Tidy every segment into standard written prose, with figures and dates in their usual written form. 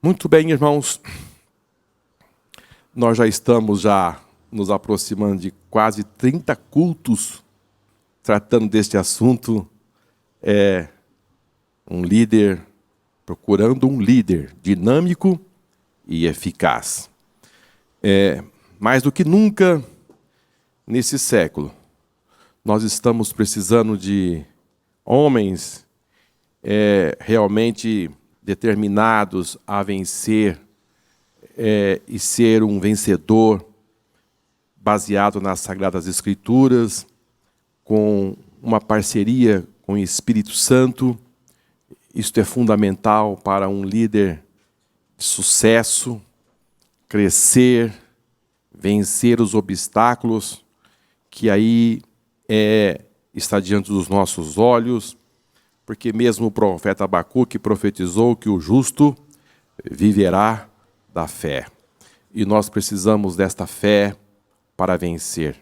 Muito bem, irmãos. Nós já estamos nos aproximando de quase 30 cultos tratando deste assunto. Um líder, procurando um líder dinâmico e eficaz. Mais do que nunca, nesse século, nós estamos precisando de homens realmente determinados a vencer e ser um vencedor baseado nas Sagradas Escrituras, com uma parceria com o Espírito Santo. Isto é fundamental para um líder de sucesso, crescer, vencer os obstáculos que aí está diante dos nossos olhos, porque mesmo o profeta Abacuque profetizou que o justo viverá da fé. E nós precisamos desta fé para vencer.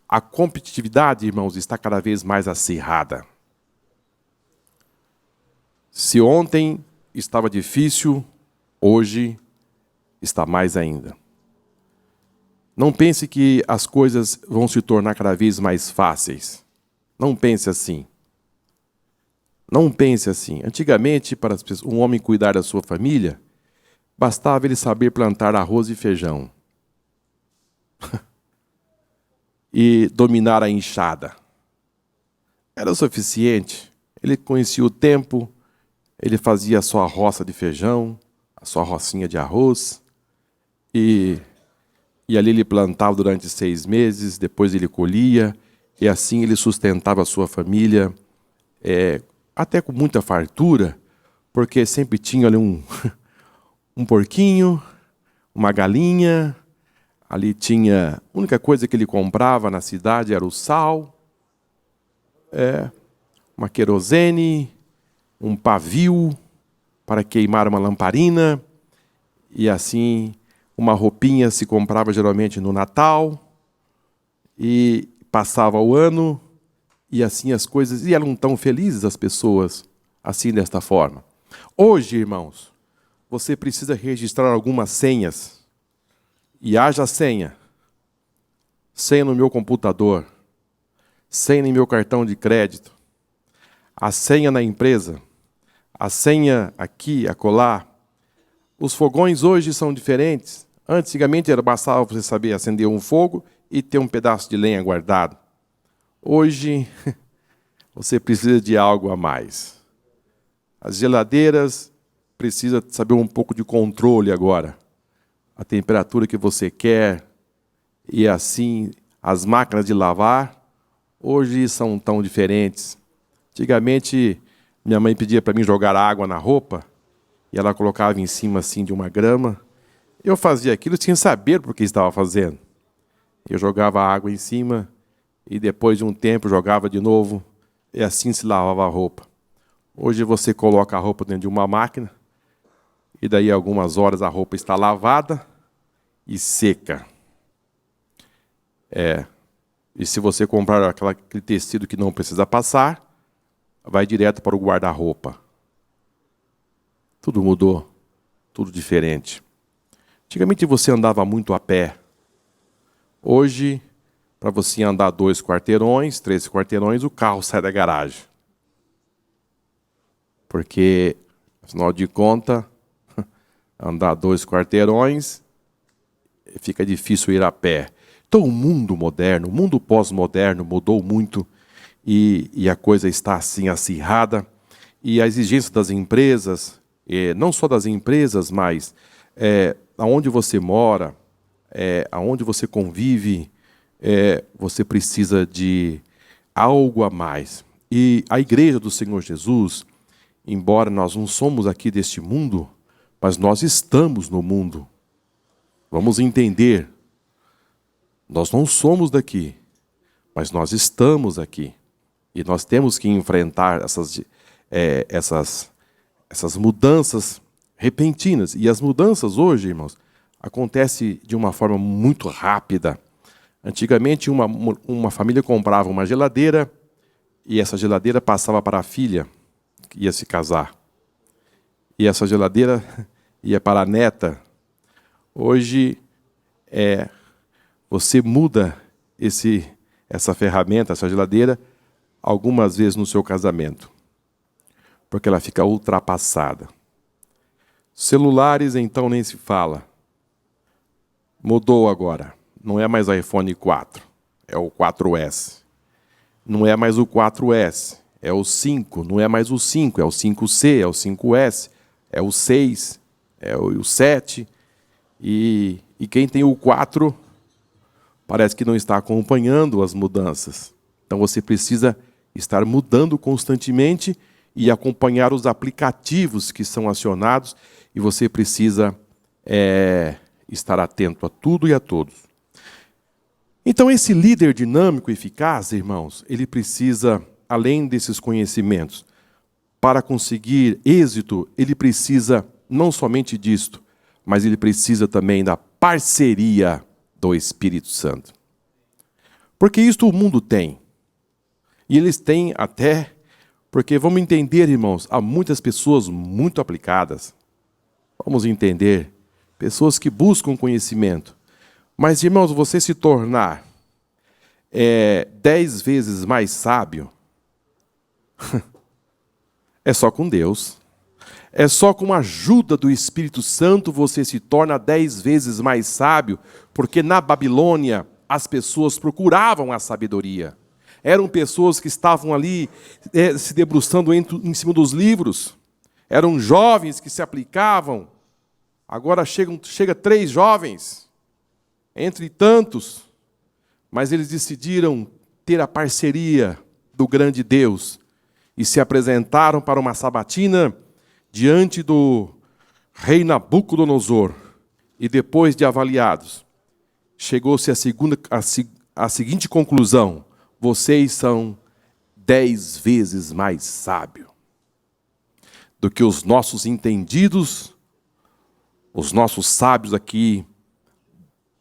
A competitividade, irmãos, está cada vez mais acirrada. Se ontem estava difícil, hoje está mais ainda. Não pense que as coisas vão se tornar cada vez mais fáceis. Não pense assim. Não pense assim. Antigamente, para um homem cuidar da sua família, bastava ele saber plantar arroz e feijão. E dominar a enxada. Era o suficiente. Ele conhecia o tempo, ele fazia a sua roça de feijão, a sua rocinha de arroz, e ali ele plantava durante 6 meses, depois ele colhia, e assim ele sustentava a sua família, até com muita fartura, porque sempre tinha ali um porquinho, uma galinha, ali tinha... A única coisa que ele comprava na cidade era o sal, uma querosene, um pavio para queimar uma lamparina, e assim uma roupinha se comprava geralmente no Natal, e passava o ano, e assim as coisas, e eram tão felizes as pessoas, assim desta forma. Hoje, irmãos, você precisa registrar algumas senhas, e haja senha. Senha no meu computador, senha no meu cartão de crédito, a senha na empresa, a senha aqui, acolá. Os fogões hoje são diferentes. Antigamente bastava você saber acender um fogo e ter um pedaço de lenha guardado. Hoje, você precisa de algo a mais. As geladeiras precisam saber um pouco de controle agora. A temperatura que você quer. E assim, as máquinas de lavar, hoje são tão diferentes. Antigamente, minha mãe pedia para mim jogar água na roupa, e ela colocava em cima assim de uma grama. Eu fazia aquilo sem saber por que estava fazendo. Eu jogava água em cima, e depois de um tempo jogava de novo, e assim se lavava a roupa. Hoje você coloca a roupa dentro de uma máquina, e daí algumas horas a roupa está lavada e seca. E se você comprar aquele tecido que não precisa passar, vai direto para o guarda-roupa. Tudo mudou, tudo diferente. Antigamente você andava muito a pé. Hoje, para você andar 2 quarteirões, 3 quarteirões, o carro sai da garagem. Porque, afinal de contas, andar 2 quarteirões, fica difícil ir a pé. Então o mundo moderno, o mundo pós-moderno mudou muito e a coisa está assim acirrada. E a exigência das empresas, não só das empresas, mas aonde você mora, aonde você convive, você precisa de algo a mais. E a igreja do Senhor Jesus, embora nós não somos aqui deste mundo, mas nós estamos no mundo. Vamos entender. Nós não somos daqui, mas nós estamos aqui. E nós temos que enfrentar essas mudanças repentinas. E as mudanças hoje, irmãos, acontecem de uma forma muito rápida. Antigamente, uma família comprava uma geladeira e essa geladeira passava para a filha que ia se casar. E essa geladeira ia para a neta. Hoje você muda essa ferramenta, essa geladeira, algumas vezes no seu casamento, porque ela fica ultrapassada. Celulares, então, nem se fala. Mudou agora. Não é mais iPhone 4, é o 4S. Não é mais o 4S, é o 5. Não é mais o 5, é o 5C, é o 5S, é o 6, é o 7. E quem tem o 4 parece que não está acompanhando as mudanças. Então você precisa estar mudando constantemente e acompanhar os aplicativos que são acionados, e você precisa estar atento a tudo e a todos. Então esse líder dinâmico e eficaz, irmãos, ele precisa, além desses conhecimentos, para conseguir êxito, ele precisa não somente disto, mas ele precisa também da parceria do Espírito Santo. Porque isto o mundo tem. E eles têm até, porque vamos entender, irmãos, há muitas pessoas muito aplicadas. Vamos entender, pessoas que buscam conhecimento. Mas, irmãos, você se tornar 10 vezes mais sábio, é só com Deus. É só com a ajuda do Espírito Santo você se torna 10 vezes mais sábio, porque na Babilônia as pessoas procuravam a sabedoria. Eram pessoas que estavam ali se debruçando em cima dos livros. Eram jovens que se aplicavam. Agora chega 3 jovens, entre tantos, mas eles decidiram ter a parceria do grande Deus e se apresentaram para uma sabatina diante do rei Nabucodonosor. E depois de avaliados, chegou-se a seguinte conclusão: vocês são 10 vezes mais sábios do que os nossos entendidos, os nossos sábios aqui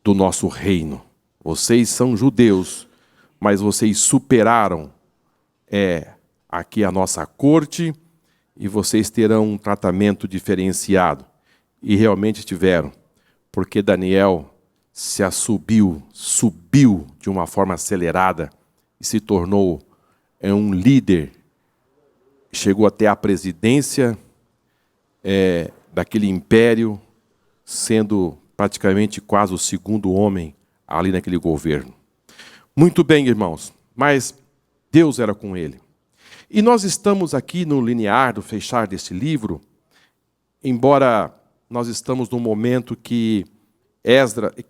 do nosso reino. Vocês são judeus, mas vocês superaram aqui a nossa corte, e vocês terão um tratamento diferenciado. E realmente tiveram, porque Daniel subiu de uma forma acelerada e se tornou um líder. Chegou até a presidência daquele império, sendo praticamente quase o segundo homem ali naquele governo. Muito bem, irmãos, mas Deus era com ele. E nós estamos aqui no linear do fechar deste livro, embora nós estamos num momento que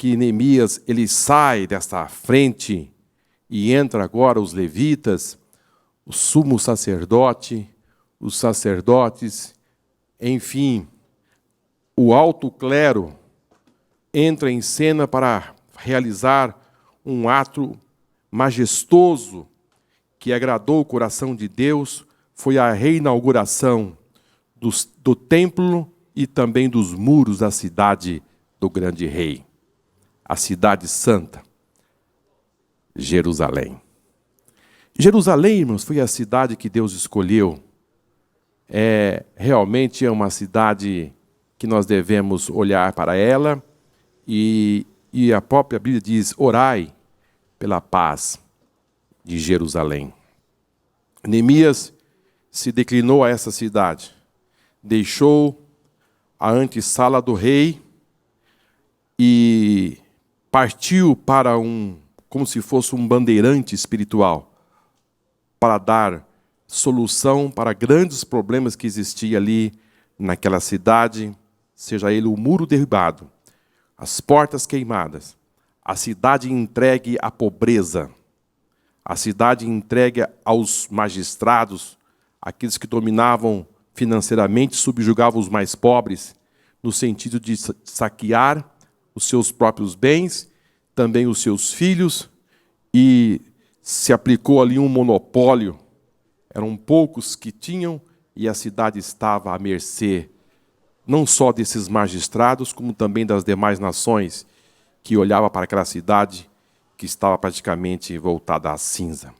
Neemias, ele sai dessa frente e entra agora os levitas, o sumo sacerdote, os sacerdotes, enfim, o alto clero entra em cena para realizar um ato majestoso que agradou o coração de Deus. Foi a reinauguração do templo e também dos muros da cidade do grande rei, a cidade santa, Jerusalém. Jerusalém, irmãos, foi a cidade que Deus escolheu. Realmente é uma cidade que nós devemos olhar para ela, e a própria Bíblia diz: orai pela paz de Jerusalém. Neemias se declinou a essa cidade, deixou a antessala do rei e partiu para como se fosse um bandeirante espiritual, para dar solução para grandes problemas que existiam ali naquela cidade, seja ele o muro derribado, as portas queimadas, a cidade entregue à pobreza, a cidade entregue aos magistrados, aqueles que dominavam financeiramente, subjugavam os mais pobres, no sentido de saquear os seus próprios bens, também os seus filhos, e se aplicou ali um monopólio. Eram poucos que tinham, e a cidade estava à mercê não só desses magistrados, como também das demais nações que olhavam para aquela cidade que estava praticamente voltada à cinza.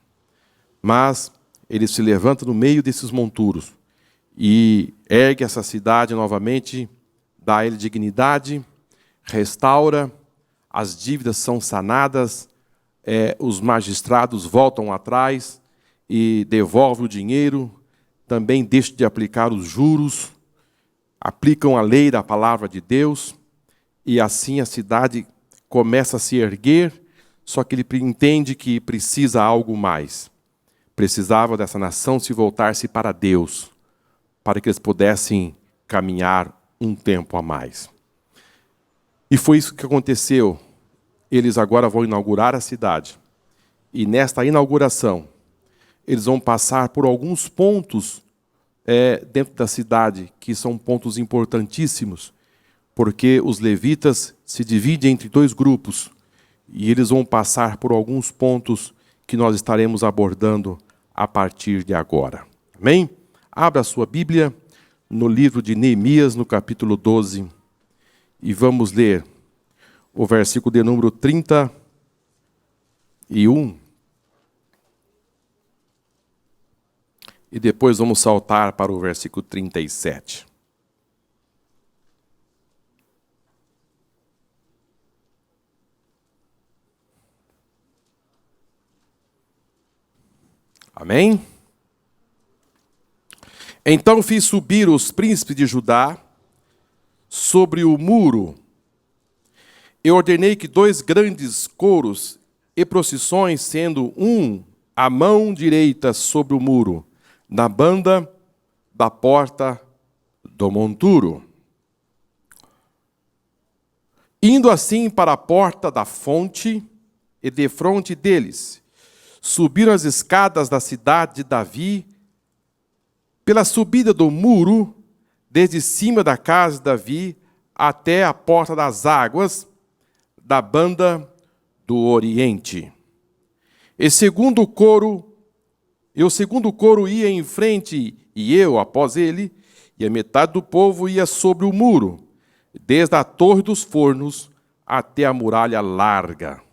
Mas ele se levanta no meio desses monturos e ergue essa cidade novamente dá a ele dignidade, restaura, as dívidas são sanadas, os magistrados voltam atrás e devolvem o dinheiro, também deixam de aplicar os juros, aplicam a lei da palavra de Deus, e assim a cidade começa a se erguer, só que ele entende que precisa algo mais. Precisava dessa nação se voltar-se para Deus, para que eles pudessem caminhar um tempo a mais. E foi isso que aconteceu. Eles agora vão inaugurar a cidade. E nesta inauguração, eles vão passar por alguns pontos dentro da cidade, que são pontos importantíssimos, porque os levitas se dividem entre dois grupos, e eles vão passar por alguns pontos que nós estaremos abordando a partir de agora. Amém? Abra a sua Bíblia no livro de Neemias, no capítulo 12, e vamos ler o versículo de número 31. E depois vamos saltar para o versículo 37. Amém? Então fiz subir os príncipes de Judá sobre o muro. Eu ordenei que 2 grandes coros e procissões, sendo um à mão direita sobre o muro, na banda da porta do monturo. Indo assim para a porta da fonte, e defronte deles, subiram as escadas da cidade de Davi, pela subida do muro, desde cima da casa de Davi, até a porta das águas, da banda do oriente. E o segundo coro ia em frente, e eu, após ele, e a metade do povo ia sobre o muro, desde a torre dos fornos até a muralha larga,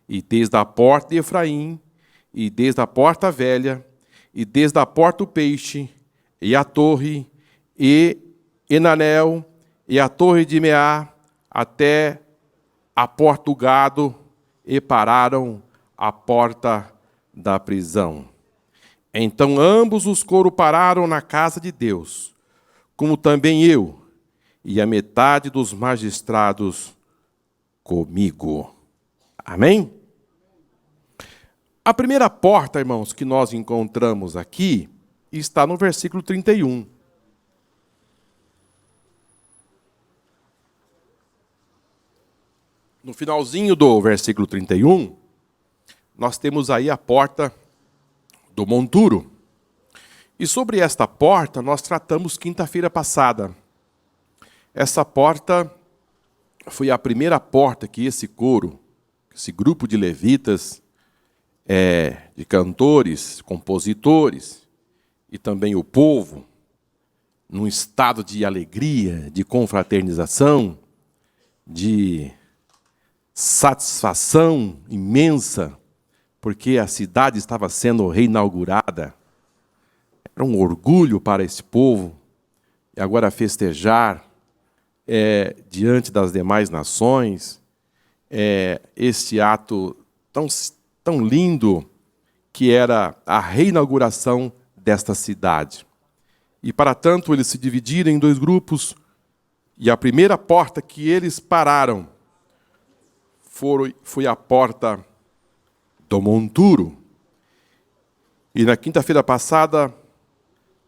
e desde a porta de Efraim, e desde a porta velha, e desde a porta do peixe, e a torre, e Enanel, e a torre de Meá, até a porta do gado, e pararam a porta da prisão. Então ambos os coros pararam na casa de Deus, como também eu, e a metade dos magistrados comigo. Amém? A primeira porta, irmãos, que nós encontramos aqui, está no versículo 31. No finalzinho do versículo 31, nós temos aí a porta do monturo. E sobre esta porta nós tratamos quinta-feira passada. Essa porta foi a primeira porta que esse coro, esse grupo de levitas, de cantores, compositores, e também o povo, num estado de alegria, de confraternização, de satisfação imensa, porque a cidade estava sendo reinaugurada. Era um orgulho para esse povo, e agora festejar diante das demais nações, este ato tão lindo que era a reinauguração desta cidade. E, para tanto, eles se dividiram em 2 grupos, e a primeira porta que eles pararam foi a porta do monturo. E na quinta-feira passada,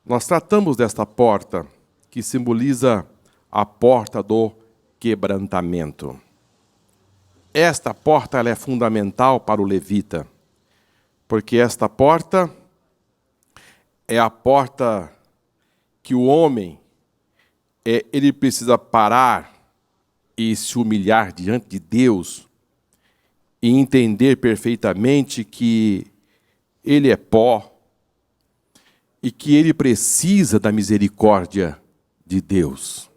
nós tratamos desta porta, que simboliza a porta do quebrantamento. Esta porta ela é fundamental para o levita, porque esta porta é a porta que o homem ele precisa parar e se humilhar diante de Deus e entender perfeitamente que ele é pó e que ele precisa da misericórdia de Deus.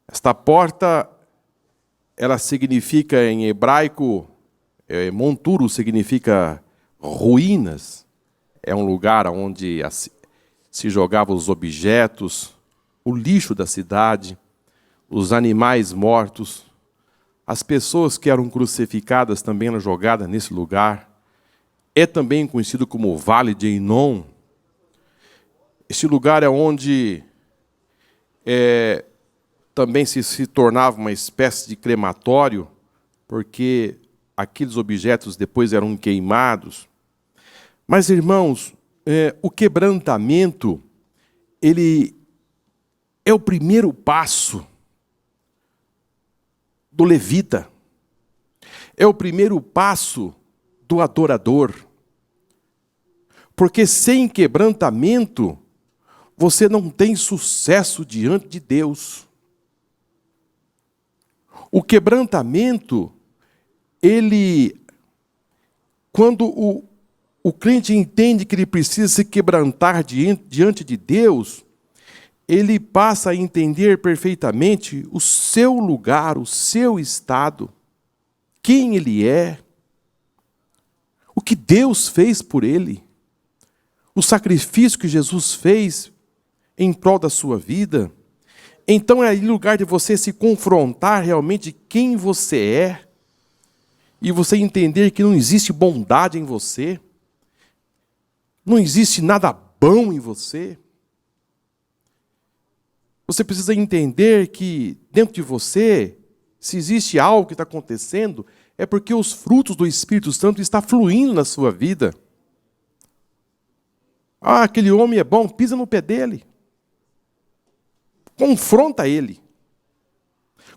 Esta porta, ela significa em hebraico, monturo significa ruínas. É um lugar onde se jogavam os objetos, o lixo da cidade, os animais mortos, as pessoas que eram crucificadas também eram jogadas nesse lugar. É também conhecido como o Vale de Enom. Este lugar é onde também se tornava uma espécie de crematório, porque aqueles objetos depois eram queimados. Mas, irmãos, o quebrantamento, ele é o primeiro passo do levita. É o primeiro passo do adorador. Porque sem quebrantamento, você não tem sucesso diante de Deus. O quebrantamento, quando o crente entende que ele precisa se quebrantar diante de Deus, ele passa a entender perfeitamente o seu lugar, o seu estado, quem ele é, o que Deus fez por ele, o sacrifício que Jesus fez em prol da sua vida. Então é aí lugar de você se confrontar realmente quem você é, e você entender que não existe bondade em você, não existe nada bom em você. Você precisa entender que dentro de você, se existe algo que está acontecendo, é porque os frutos do Espírito Santo estão fluindo na sua vida. Ah, aquele homem é bom, pisa no pé dele. Confronta ele.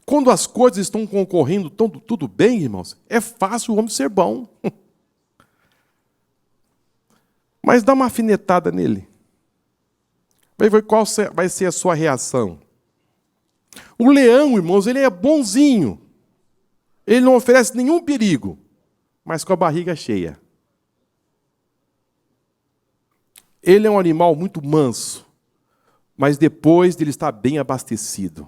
Quando as coisas estão concorrendo tudo bem, irmãos, é fácil o homem ser bom. Mas dá uma afinetada nele. Vai ver qual vai ser a sua reação. O leão, irmãos, ele é bonzinho. Ele não oferece nenhum perigo, mas com a barriga cheia. Ele é um animal muito manso, mas depois dele estar bem abastecido.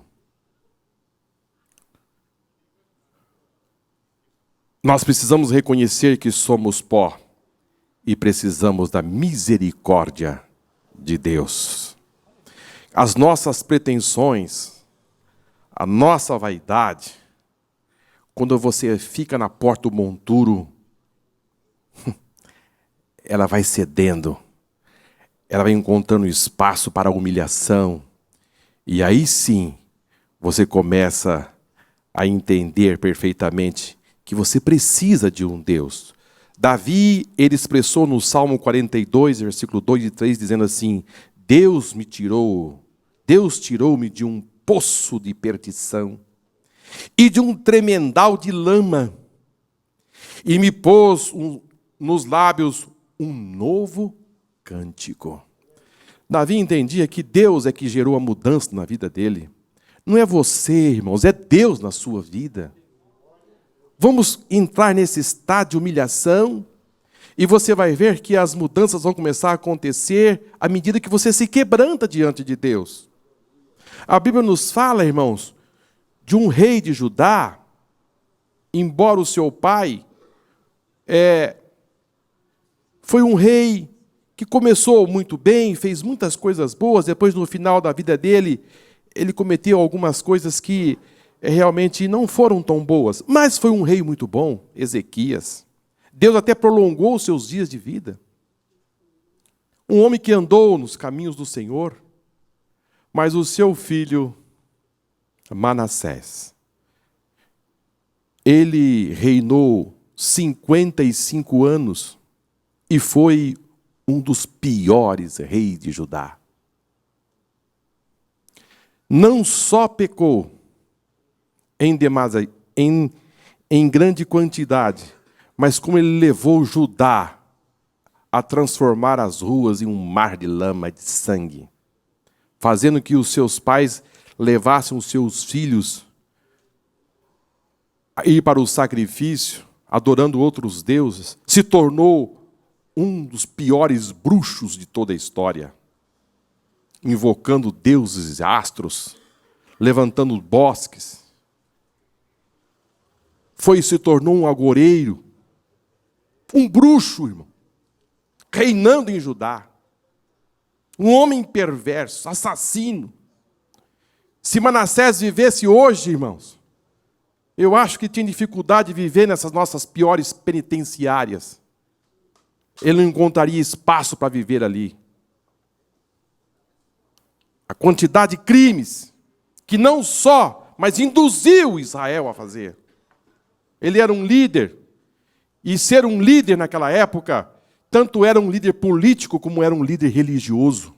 Nós precisamos reconhecer que somos pó e precisamos da misericórdia de Deus. As nossas pretensões, a nossa vaidade, quando você fica na porta do monturo, ela vai cedendo, ela vai encontrando espaço para a humilhação, e aí sim, você começa a entender perfeitamente que você precisa de um Deus. Davi, ele expressou no Salmo 42, versículo 2 e 3, dizendo assim: Deus tirou-me de um poço de perdição e de um tremendal de lama, e me pôs nos lábios um novo cântico. Davi entendia que Deus é que gerou a mudança na vida dele. Não é você, irmãos, é Deus na sua vida. Vamos entrar nesse estado de humilhação e você vai ver que as mudanças vão começar a acontecer à medida que você se quebranta diante de Deus. A Bíblia nos fala, irmãos, de um rei de Judá, embora o seu pai foi um rei que começou muito bem, fez muitas coisas boas, depois no final da vida dele, ele cometeu algumas coisas que realmente não foram tão boas, mas foi um rei muito bom, Ezequias. Deus até prolongou os seus dias de vida. Um homem que andou nos caminhos do Senhor, mas o seu filho, Manassés, ele reinou 55 anos e foi um dos piores reis de Judá. Não só pecou em grande quantidade, mas como ele levou Judá a transformar as ruas em um mar de lama, de sangue, fazendo que os seus pais levassem os seus filhos a ir para o sacrifício, adorando outros deuses, se tornou um dos piores bruxos de toda a história, invocando deuses e astros, levantando bosques. Se tornou um agoureiro, um bruxo, irmão, reinando em Judá. Um homem perverso, assassino. Se Manassés vivesse hoje, irmãos, eu acho que tinha dificuldade de viver nessas nossas piores penitenciárias. Ele não encontraria espaço para viver ali. A quantidade de crimes que não só, mas induziu Israel a fazer. Ele era um líder, e ser um líder naquela época, tanto era um líder político como era um líder religioso.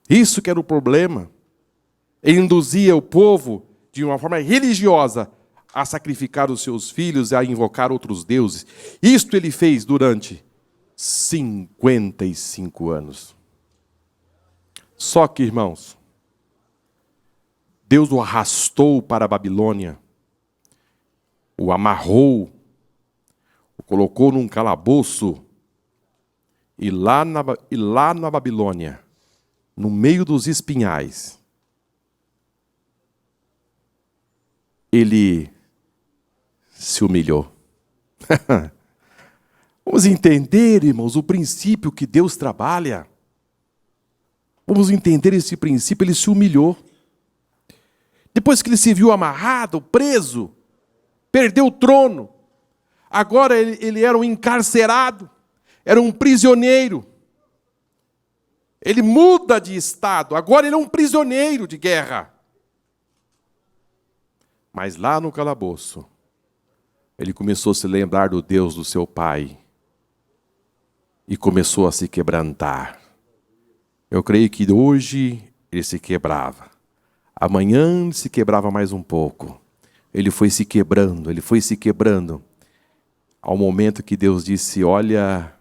Isso que era o problema. Ele induzia o povo, de uma forma religiosa, a sacrificar os seus filhos e a invocar outros deuses. Isto ele fez durante 55 anos. Só que, irmãos, Deus o arrastou para a Babilônia, o amarrou, o colocou num calabouço, e lá na Babilônia, no meio dos espinhais, ele se humilhou. Vamos entender, irmãos, o princípio que Deus trabalha. Vamos entender esse princípio. Ele se humilhou. Depois que ele se viu amarrado, preso, perdeu o trono. Agora ele era um encarcerado, era um prisioneiro. Ele muda de estado, agora ele é um prisioneiro de guerra. Mas lá no calabouço, ele começou a se lembrar do Deus do seu pai e começou a se quebrantar. Eu creio que hoje ele se quebrava. Amanhã ele se quebrava mais um pouco. Ele foi se quebrando. Ao momento que Deus disse, olha,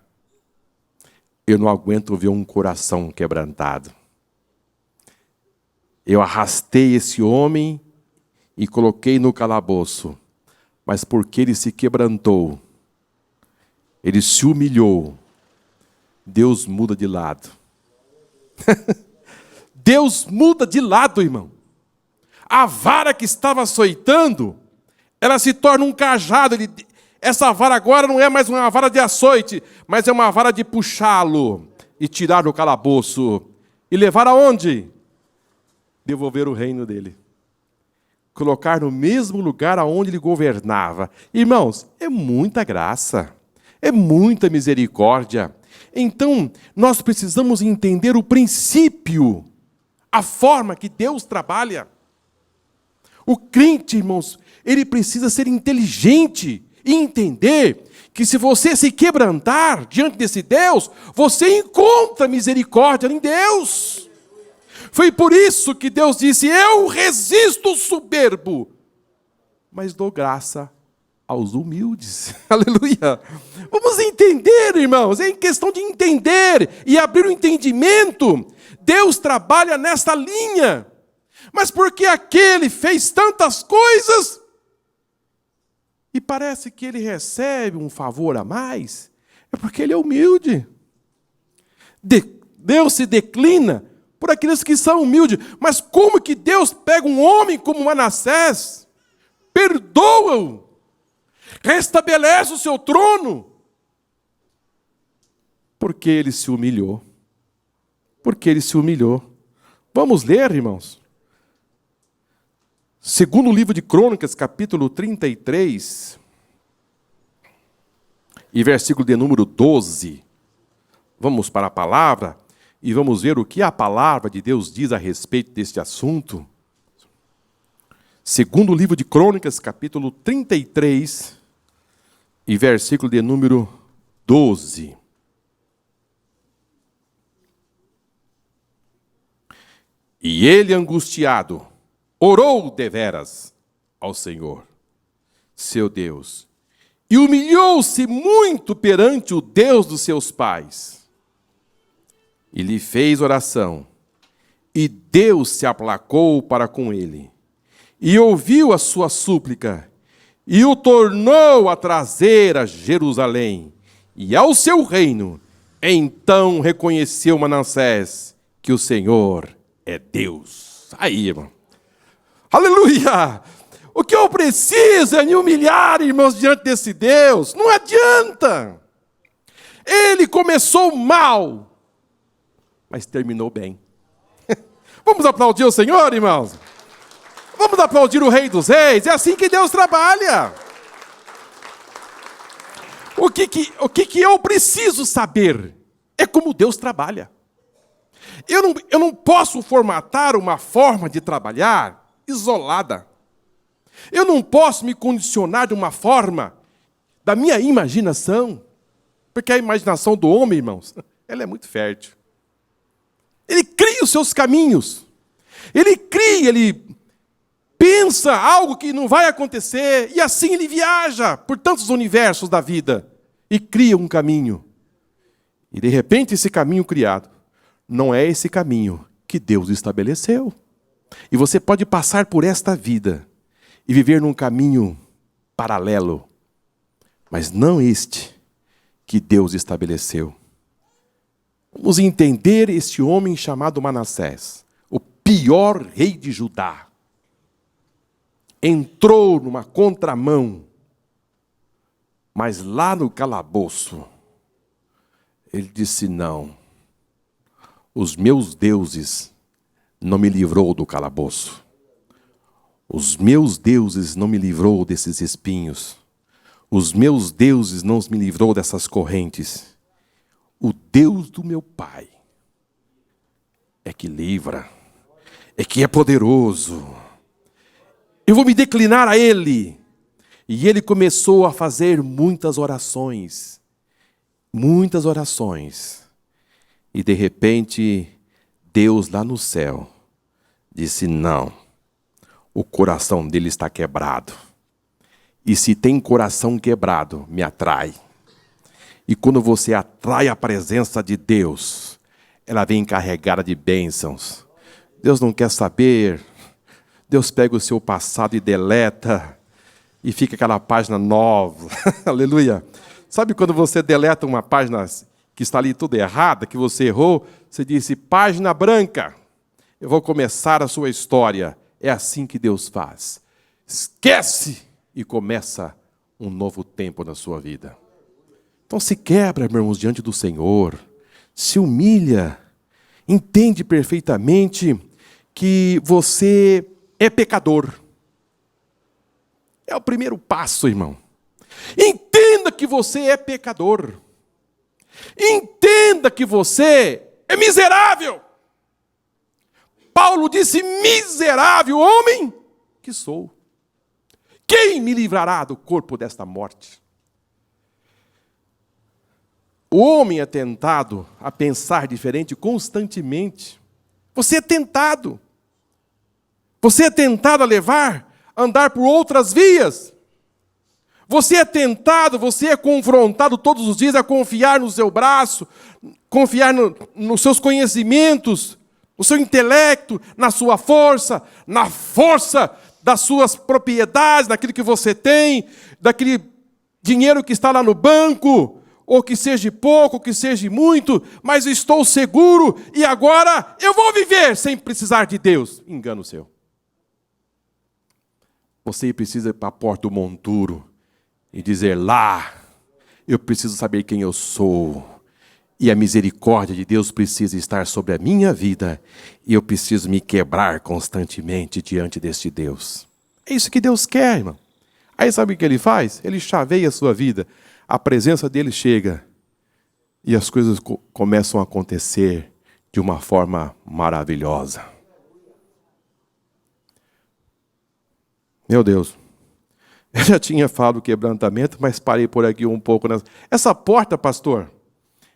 eu não aguento ver um coração quebrantado. Eu arrastei esse homem e coloquei no calabouço. Mas porque ele se quebrantou, ele se humilhou, Deus muda de lado. Deus muda de lado, irmão. A vara que estava açoitando, ela se torna um cajado. Essa vara agora não é mais uma vara de açoite, mas é uma vara de puxá-lo e tirar do calabouço. E levar aonde? Devolver o reino dele. Colocar no mesmo lugar aonde ele governava. Irmãos, é muita graça, é muita misericórdia. Então, nós precisamos entender o princípio, a forma que Deus trabalha. O crente, irmãos, ele precisa ser inteligente e entender que se você se quebrantar diante desse Deus, você encontra misericórdia em Deus. Foi por isso que Deus disse, eu resisto o soberbo, mas dou graça aos humildes. Aleluia. Vamos entender, irmãos, é em questão de entender e abrir o entendimento. Deus trabalha nesta linha. Mas porque aquele fez tantas coisas e parece que ele recebe um favor a mais, é porque ele é humilde. Deus se declina por aqueles que são humildes. Mas como que Deus pega um homem como Manassés, perdoa-o, restabelece o seu trono? Porque ele se humilhou. Porque ele se humilhou. Vamos ler, irmãos. Segundo livro de Crônicas, capítulo 33, e versículo de número 12. Vamos para a palavra e vamos ver o que a palavra de Deus diz a respeito deste assunto. Segundo livro de Crônicas, capítulo 33, e versículo de número 12. E ele, angustiado, orou deveras ao Senhor, seu Deus, e humilhou-se muito perante o Deus dos seus pais. E lhe fez oração, e Deus se aplacou para com ele, e ouviu a sua súplica, e o tornou a trazer a Jerusalém, e ao seu reino. Então reconheceu Manassés que o Senhor é Deus. Aí, irmão. Aleluia! O que eu preciso é me humilhar, irmãos, diante desse Deus. Não adianta. Ele começou mal, mas terminou bem. Vamos aplaudir o Senhor, irmãos? Vamos aplaudir o Rei dos Reis. É assim que Deus trabalha. O que eu preciso saber é como Deus trabalha. Eu não posso formatar uma forma de trabalhar isolada. Eu não posso me condicionar de uma forma da minha imaginação. Porque a imaginação do homem, irmãos, ela é muito fértil. Ele cria os seus caminhos. Ele pensa algo que não vai acontecer, e assim ele viaja por tantos universos da vida e cria um caminho. E de repente esse caminho criado não é esse caminho que Deus estabeleceu. E você pode passar por esta vida e viver num caminho paralelo, mas não este que Deus estabeleceu. Vamos entender este homem chamado Manassés, o pior rei de Judá. Entrou numa contramão, mas lá no calabouço, ele disse: não, os meus deuses não me livrou do calabouço. Os meus deuses não me livrou desses espinhos. Os meus deuses não me livrou dessas correntes. O Deus do meu pai é que livra, é que é poderoso. Eu vou me declinar a ele. E ele começou a fazer muitas orações. Muitas orações. E de repente, Deus lá no céu disse: não, o coração dele está quebrado. E se tem coração quebrado, me atrai. E quando você atrai a presença de Deus, ela vem carregada de bênçãos. Deus não quer saber. Deus pega o seu passado e deleta. E fica aquela página nova. Aleluia. Sabe quando você deleta uma página que está ali tudo errada, que você errou? Você disse: página branca. Eu vou começar a sua história. É assim que Deus faz. Esquece e começa um novo tempo na sua vida. Então se quebra, irmãos, diante do Senhor. Se humilha. Entende perfeitamente que você é pecador. É o primeiro passo, irmão. Entenda que você é pecador. Entenda que você é miserável. Paulo disse: miserável homem que sou. Quem me livrará do corpo desta morte? O homem é tentado a pensar diferente constantemente. Você é tentado. Você é tentado a andar por outras vias. Você é tentado, você é confrontado todos os dias a confiar no seu braço, confiar nos seus conhecimentos, no seu intelecto, na sua força, na força das suas propriedades, daquilo que você tem, daquele dinheiro que está lá no banco, ou que seja pouco, ou que seja muito, mas eu estou seguro e agora eu vou viver sem precisar de Deus. Engano seu. Você precisa ir para a porta do monturo e dizer: lá, eu preciso saber quem eu sou. E a misericórdia de Deus precisa estar sobre a minha vida. E eu preciso me quebrar constantemente diante deste Deus. É isso que Deus quer, irmão. Aí sabe o que Ele faz? Ele chaveia a sua vida. A presença dEle chega. E as coisas começam a acontecer de uma forma maravilhosa. Meu Deus. Eu já tinha falado do quebrantamento, mas parei por aqui um pouco. Essa porta, pastor,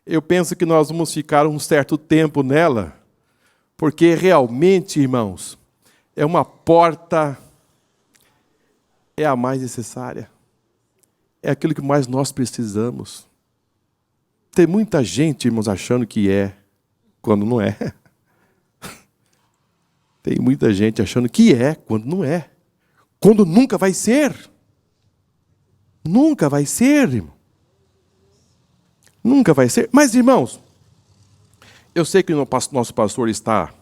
eu penso que nós vamos ficar um certo tempo nela, porque realmente, irmãos, é uma porta, é a mais necessária. É aquilo que mais nós precisamos. Tem muita gente, irmãos, achando que é, quando não é. Tem muita gente achando que é, quando não é. Quando nunca vai ser. Nunca vai ser, irmão. Nunca vai ser. Mas, irmãos, eu sei que o nosso pastor está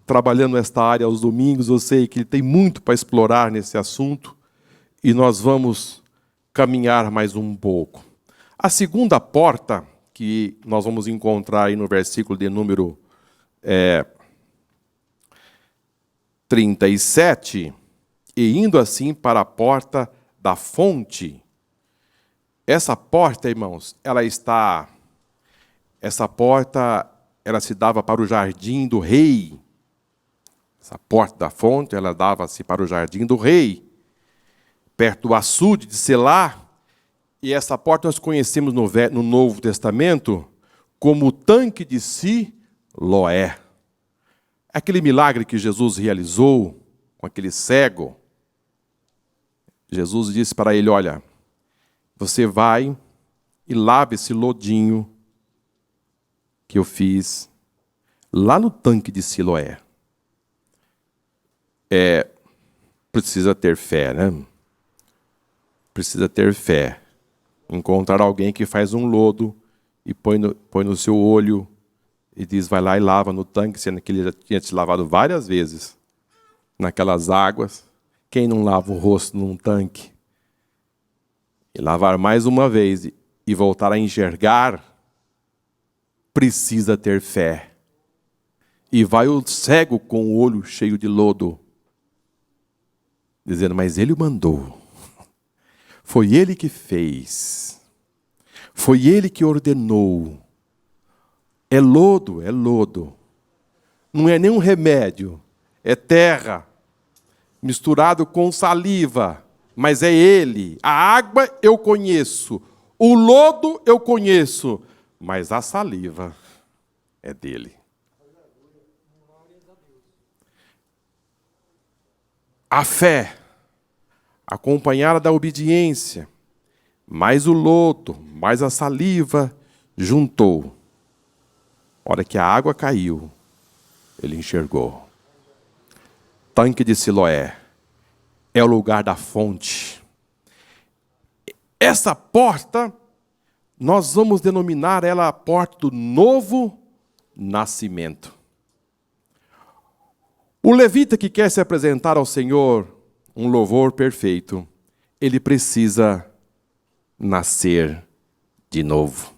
trabalhando esta área aos domingos, eu sei que ele tem muito para explorar nesse assunto, e nós vamos caminhar mais um pouco. A segunda porta, que nós vamos encontrar aí no versículo de número 37, e indo assim para a porta da fonte. Essa porta, irmãos, essa porta, ela se dava para o jardim do rei. Essa porta da fonte, ela dava-se para o jardim do rei, perto do açude de Selá. E essa porta nós conhecemos no Novo Testamento como o tanque de Siloé. Aquele milagre que Jesus realizou com aquele cego. Jesus disse para ele, olha, você vai e lava esse lodinho que eu fiz lá no tanque de Siloé. Precisa ter fé, né? Precisa ter fé. Encontrar alguém que faz um lodo e põe no seu olho e diz, vai lá e lava no tanque, sendo que ele já tinha te lavado várias vezes naquelas águas. Quem não lava o rosto num tanque? E lavar mais uma vez e voltar a enxergar, precisa ter fé. E vai o cego com o olho cheio de lodo, dizendo, mas ele o mandou. Foi ele que fez. Foi ele que ordenou. É lodo, é lodo. Não é nenhum remédio. É terra, misturado com saliva. Mas é ele. A água eu conheço. O lodo eu conheço. Mas a saliva é dele. A fé, acompanhada da obediência, mais o lodo, mais a saliva, juntou. A hora que a água caiu, ele enxergou. Tanque de Siloé é o lugar da fonte. Essa porta, nós vamos denominar ela a porta do novo nascimento. O levita que quer se apresentar ao Senhor um louvor perfeito, ele precisa nascer de novo.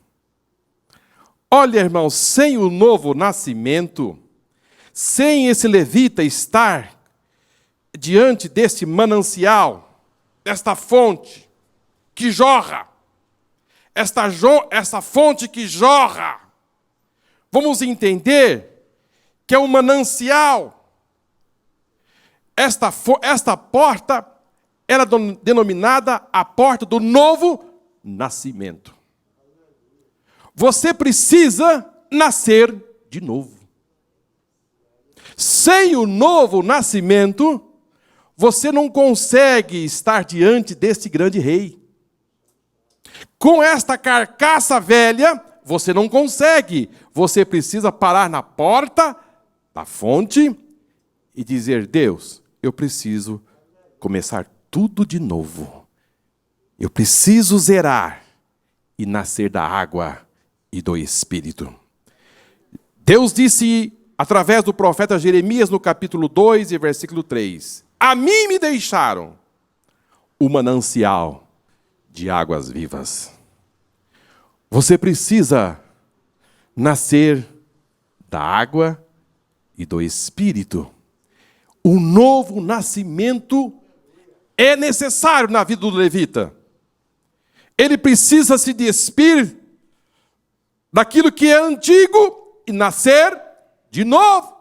Olha, irmãos, sem o novo nascimento, sem esse levita estar diante desse manancial, desta fonte que jorra, essa fonte que jorra, vamos entender que é um manancial. Esta porta era denominada a porta do novo nascimento. Você precisa nascer de novo. Sem o novo nascimento, você não consegue estar diante deste grande rei. Com esta carcaça velha, você não consegue. Você precisa parar na porta da fonte e dizer, Deus, eu preciso começar tudo de novo. Eu preciso zerar e nascer da água e do Espírito. Deus disse, através do profeta Jeremias, no capítulo 2 e versículo 3, a mim me deixaram o manancial de águas vivas. Você precisa nascer da água e do Espírito. O novo nascimento é necessário na vida do levita. Ele precisa se despir daquilo que é antigo e nascer de novo.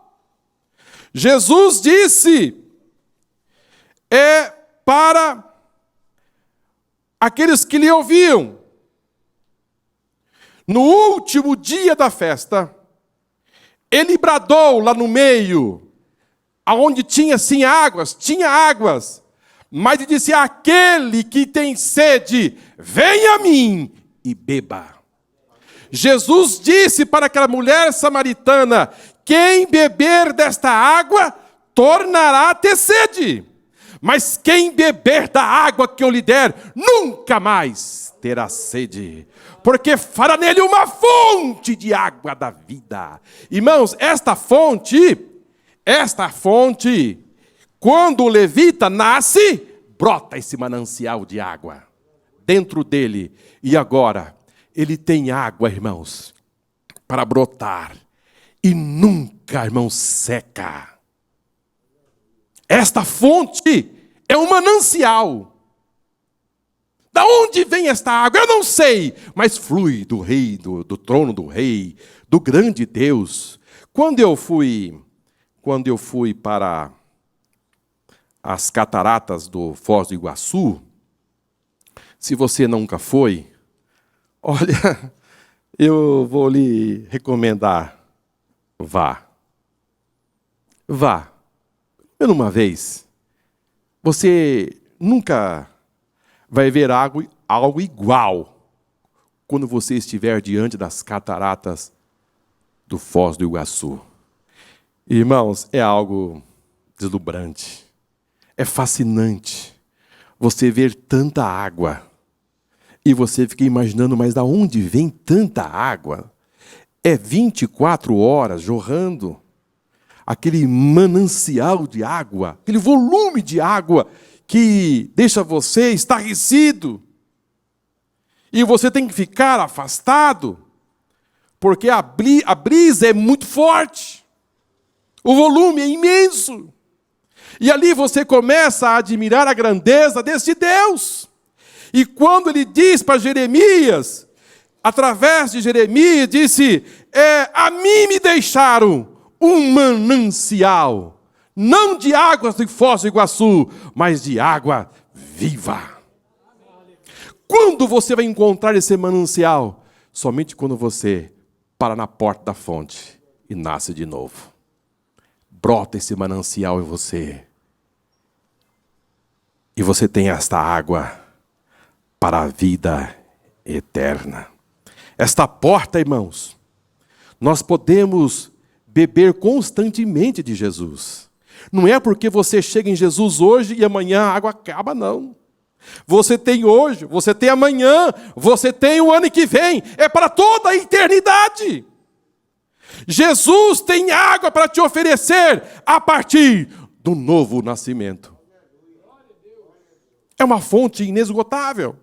Jesus disse, para aqueles que lhe ouviam, no último dia da festa, ele bradou lá no meio, aonde tinha águas, mas ele disse, aquele que tem sede, venha a mim e beba. Jesus disse para aquela mulher samaritana, quem beber desta água, tornará a ter sede. Mas quem beber da água que eu lhe der, nunca mais terá sede. Porque fará nele uma fonte de água da vida. Irmãos, esta fonte, quando o levita nasce, brota esse manancial de água dentro dele. E agora, ele tem água, irmãos, para brotar. E nunca, irmãos, seca. Esta fonte é um manancial. Da onde vem esta água? Eu não sei, mas flui do rei, do trono do rei, do grande Deus. Quando eu fui para as cataratas do Foz do Iguaçu, se você nunca foi, olha, eu vou lhe recomendar, vá. Vá. Pelo uma vez, você nunca vai ver algo igual quando você estiver diante das cataratas do Foz do Iguaçu. Irmãos, é algo deslumbrante, é fascinante você ver tanta água e você fica imaginando, mas de onde vem tanta água? É 24 horas jorrando aquele manancial de água, aquele volume de água que deixa você estarrecido. E você tem que ficar afastado, porque a brisa é muito forte. O volume é imenso. E ali você começa a admirar a grandeza desse Deus. E quando ele diz para Jeremias, através de Jeremias, disse, a mim me deixaram um manancial, não de águas do Foz do Iguaçu, mas de água viva. Quando você vai encontrar esse manancial? Somente quando você para na porta da fonte e nasce de novo. Brota esse manancial em você. E você tem esta água para a vida eterna. Esta porta, irmãos, nós podemos beber constantemente de Jesus. Não é porque você chega em Jesus hoje e amanhã a água acaba, não. Você tem hoje, você tem amanhã, você tem o ano que vem. É para toda a eternidade. Jesus tem água para te oferecer a partir do novo nascimento. É uma fonte inesgotável.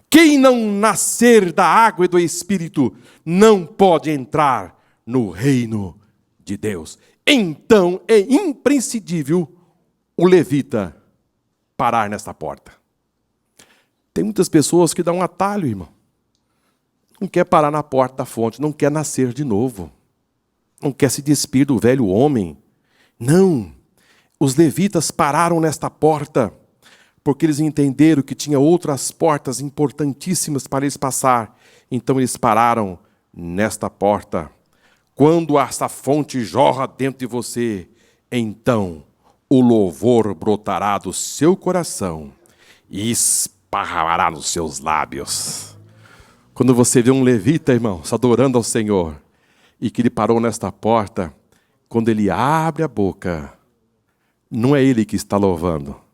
Quem não nascer da água e do Espírito não pode entrar no reino de Deus. Então é imprescindível o levita parar nesta porta. Tem muitas pessoas que dão um atalho, irmão. Não quer parar na porta da fonte, não quer nascer de novo. Não quer se despir do velho homem. Não. Os levitas pararam nesta porta porque eles entenderam que tinha outras portas importantíssimas para eles passar. Então eles pararam nesta porta. Quando esta fonte jorra dentro de você, então o louvor brotará do seu coração e esparramará nos seus lábios. Quando você vê um levita, irmãos, adorando ao Senhor, e que ele parou nesta porta, quando ele abre a boca, não é ele que está louvando.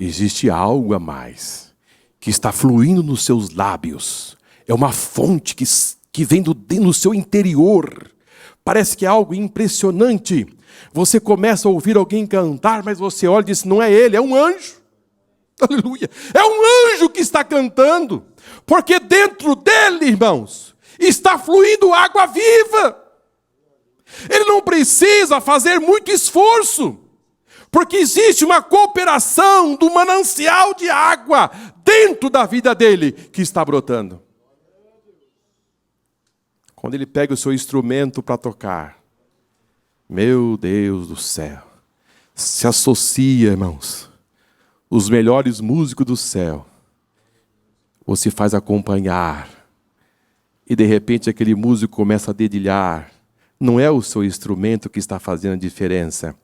Existe algo a mais, que está fluindo nos seus lábios. É uma fonte que vem no seu interior. Parece que é algo impressionante. Você começa a ouvir alguém cantar, mas você olha e diz, não é ele, é um anjo. Aleluia. É um anjo que está cantando. Porque dentro dele, irmãos, está fluindo água viva. Ele não precisa fazer muito esforço. Porque existe uma cooperação do manancial de água dentro da vida dele que está brotando. Quando ele pega o seu instrumento para tocar, meu Deus do céu, se associa, irmãos, os melhores músicos do céu, você faz acompanhar, e de repente aquele músico começa a dedilhar. Não é o seu instrumento que está fazendo a diferença,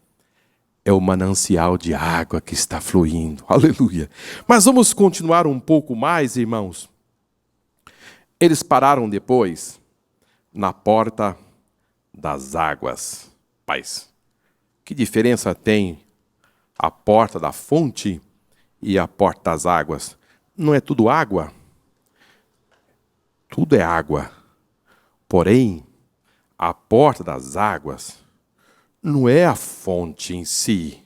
é o manancial de água que está fluindo. Aleluia. Mas vamos continuar um pouco mais, irmãos. Eles pararam depois na porta das águas. Paz, que diferença tem a porta da fonte e a porta das águas? Não é tudo água? Tudo é água. Porém, a porta das águas não é a fonte em si,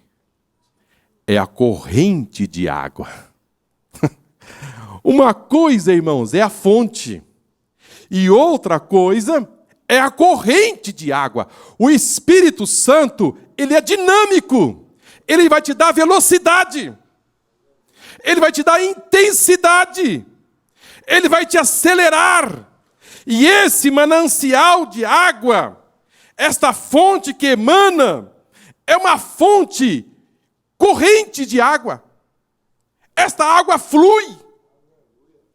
é a corrente de água. Uma coisa, irmãos, é a fonte, e outra coisa é a corrente de água. O Espírito Santo, ele é dinâmico. Ele vai te dar velocidade. Ele vai te dar intensidade. Ele vai te acelerar. E esse manancial de água, esta fonte que emana, é uma fonte corrente de água. Esta água flui.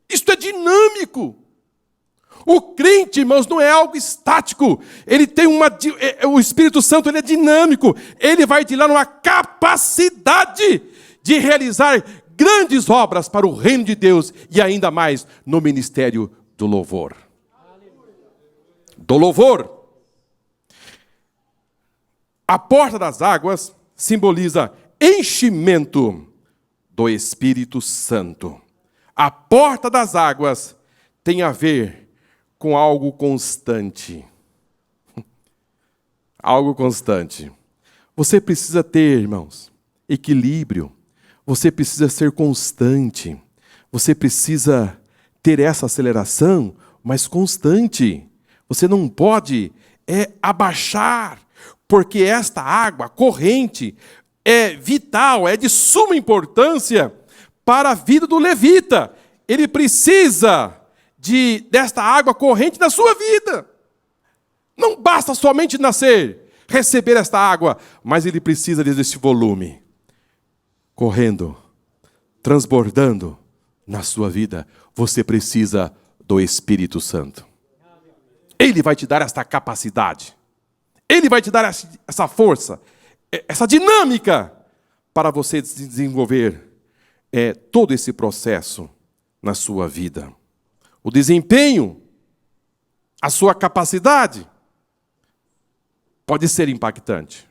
Isto é dinâmico. O crente, irmãos, não é algo estático. Ele tem o Espírito Santo, ele é dinâmico. Ele vai te dar uma capacidade de realizar grandes obras para o reino de Deus e ainda mais no ministério do louvor. Do louvor. A porta das águas simboliza enchimento do Espírito Santo. A porta das águas tem a ver com algo constante. Algo constante. Você precisa ter, irmãos, equilíbrio. Você precisa ser constante. Você precisa ter essa aceleração, mas constante. Você não pode abaixar, porque esta água corrente é vital, é de suma importância para a vida do levita. Ele precisa desta água corrente na sua vida. Não basta somente nascer, receber esta água, mas ele precisa desse volume, correndo, transbordando na sua vida. Você precisa do Espírito Santo. Ele vai te dar esta capacidade. Ele vai te dar essa força, essa dinâmica para você desenvolver todo esse processo na sua vida. O desempenho, a sua capacidade pode ser impactante.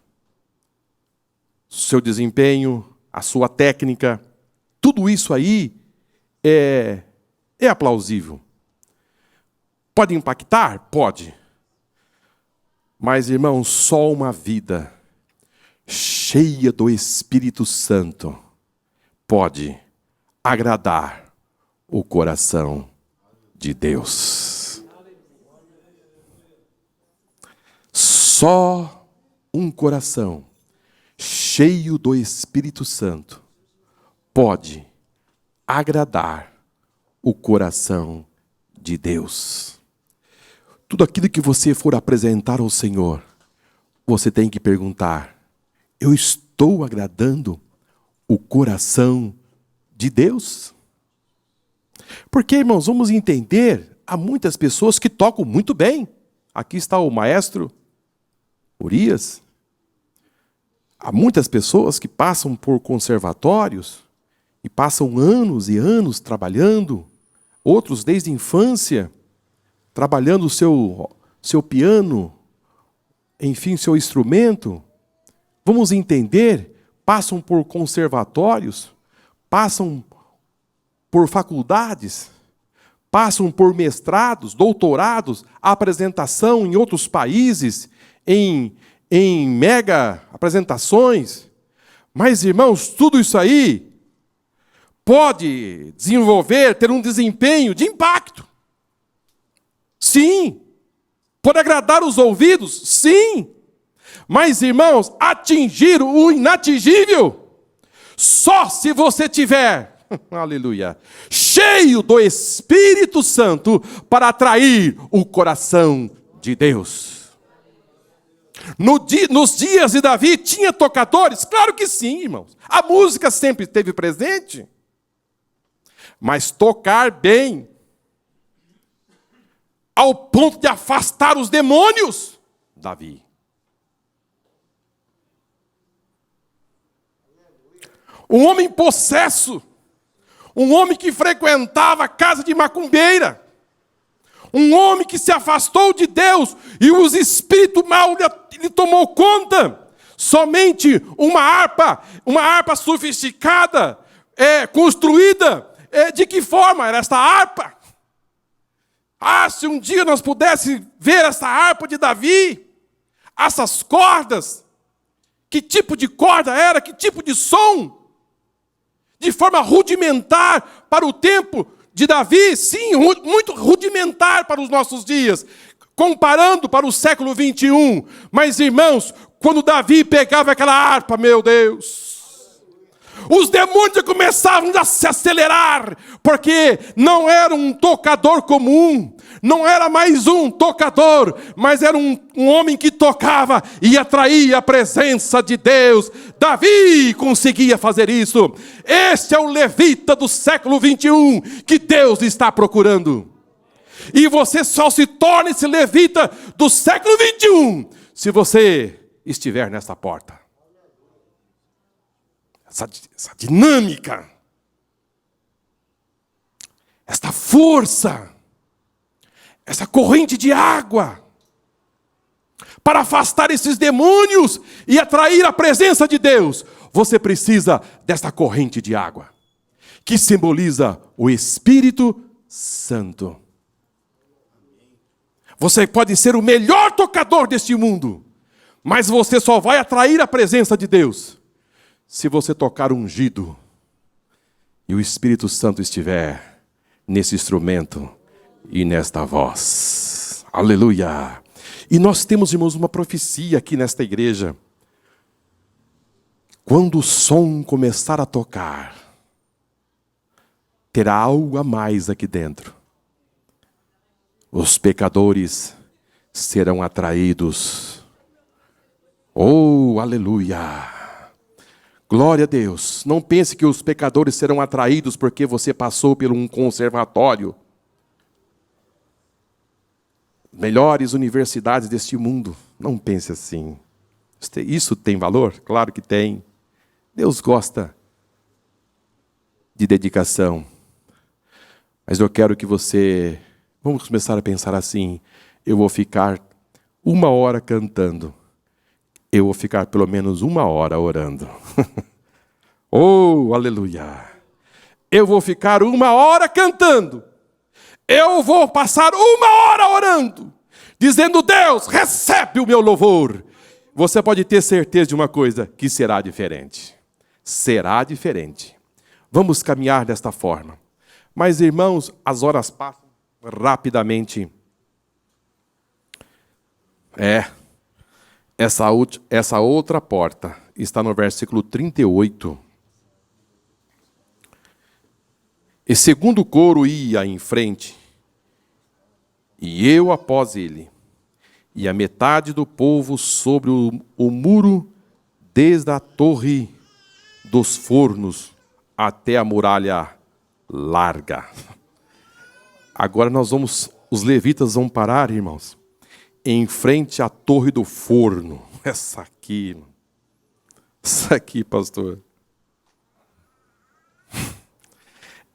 O seu desempenho, a sua técnica, tudo isso aí é aplausível. Pode impactar? Pode. Mas, irmão, só uma vida cheia do Espírito Santo pode agradar o coração de Deus. Só um coração cheio do Espírito Santo pode agradar o coração de Deus. Tudo aquilo que você for apresentar ao Senhor, você tem que perguntar: eu estou agradando o coração de Deus? Porque, irmãos, vamos entender, há muitas pessoas que tocam muito bem. Aqui está o maestro Urias. Há muitas pessoas que passam por conservatórios e passam anos e anos trabalhando, outros desde a infância, trabalhando o seu piano, enfim, seu instrumento. Vamos entender, passam por conservatórios, passam por faculdades, passam por mestrados, doutorados, apresentação em outros países, em mega apresentações. Mas, irmãos, tudo isso aí pode desenvolver, ter um desempenho de impacto. Sim. Pode agradar os ouvidos? Sim. Mas, irmãos, atingir o inatingível, só se você tiver, aleluia, cheio do Espírito Santo para atrair o coração de Deus. Nos dias de Davi, tinha tocadores? Claro que sim, irmãos. A música sempre esteve presente. Mas tocar bem, ao ponto de afastar os demônios, Davi. Um homem possesso, um homem que frequentava a casa de macumbeira, um homem que se afastou de Deus e os espíritos maus lhe tomou conta. Somente uma harpa sofisticada, construída, de que forma era esta harpa? Se um dia nós pudéssemos ver essa harpa de Davi, essas cordas, que tipo de corda era, que tipo de som, de forma rudimentar para o tempo de Davi, sim, muito rudimentar para os nossos dias. comparando para o século 21. Mas, irmãos, quando Davi pegava aquela harpa, meu Deus, os demônios começavam a se acelerar, porque não era um tocador comum, não era mais um tocador, mas era um homem que tocava e atraía a presença de Deus. Davi conseguia fazer isso. Este é o levita do século 21 que Deus está procurando. E você só se torna esse levita do século 21 se você estiver nessa porta. Essa dinâmica, esta força, essa corrente de água, para afastar esses demônios e atrair a presença de Deus, você precisa desta corrente de água, que simboliza o Espírito Santo. Você pode ser o melhor tocador deste mundo, mas você só vai atrair a presença de Deus se você tocar ungido e o Espírito Santo estiver nesse instrumento e nesta voz. Aleluia! E nós temos, irmãos, uma profecia aqui nesta igreja. Quando o som começar a tocar, terá algo a mais aqui dentro. Os pecadores serão atraídos. Oh, aleluia! Glória a Deus. Não pense que os pecadores serão atraídos porque você passou por um conservatório. Melhores universidades deste mundo. Não pense assim. Isso tem valor? Claro que tem. Deus gosta de dedicação. Mas eu quero que você... Vamos começar a pensar assim. Eu vou ficar 1 hora cantando. Eu vou ficar pelo menos 1 hora orando. Oh, aleluia. Eu vou ficar 1 hora cantando. Eu vou passar 1 hora orando. Dizendo, Deus, recebe o meu louvor. Você pode ter certeza de uma coisa, que será diferente. Será diferente. Vamos caminhar desta forma. Mas, irmãos, as horas passam rapidamente. Essa outra porta está no versículo 38. E segundo coro ia em frente, e eu após ele, e a metade do povo sobre o muro, desde a torre dos fornos até a muralha larga. Agora os levitas vão parar, irmãos, em frente à torre do forno. Essa aqui, pastor.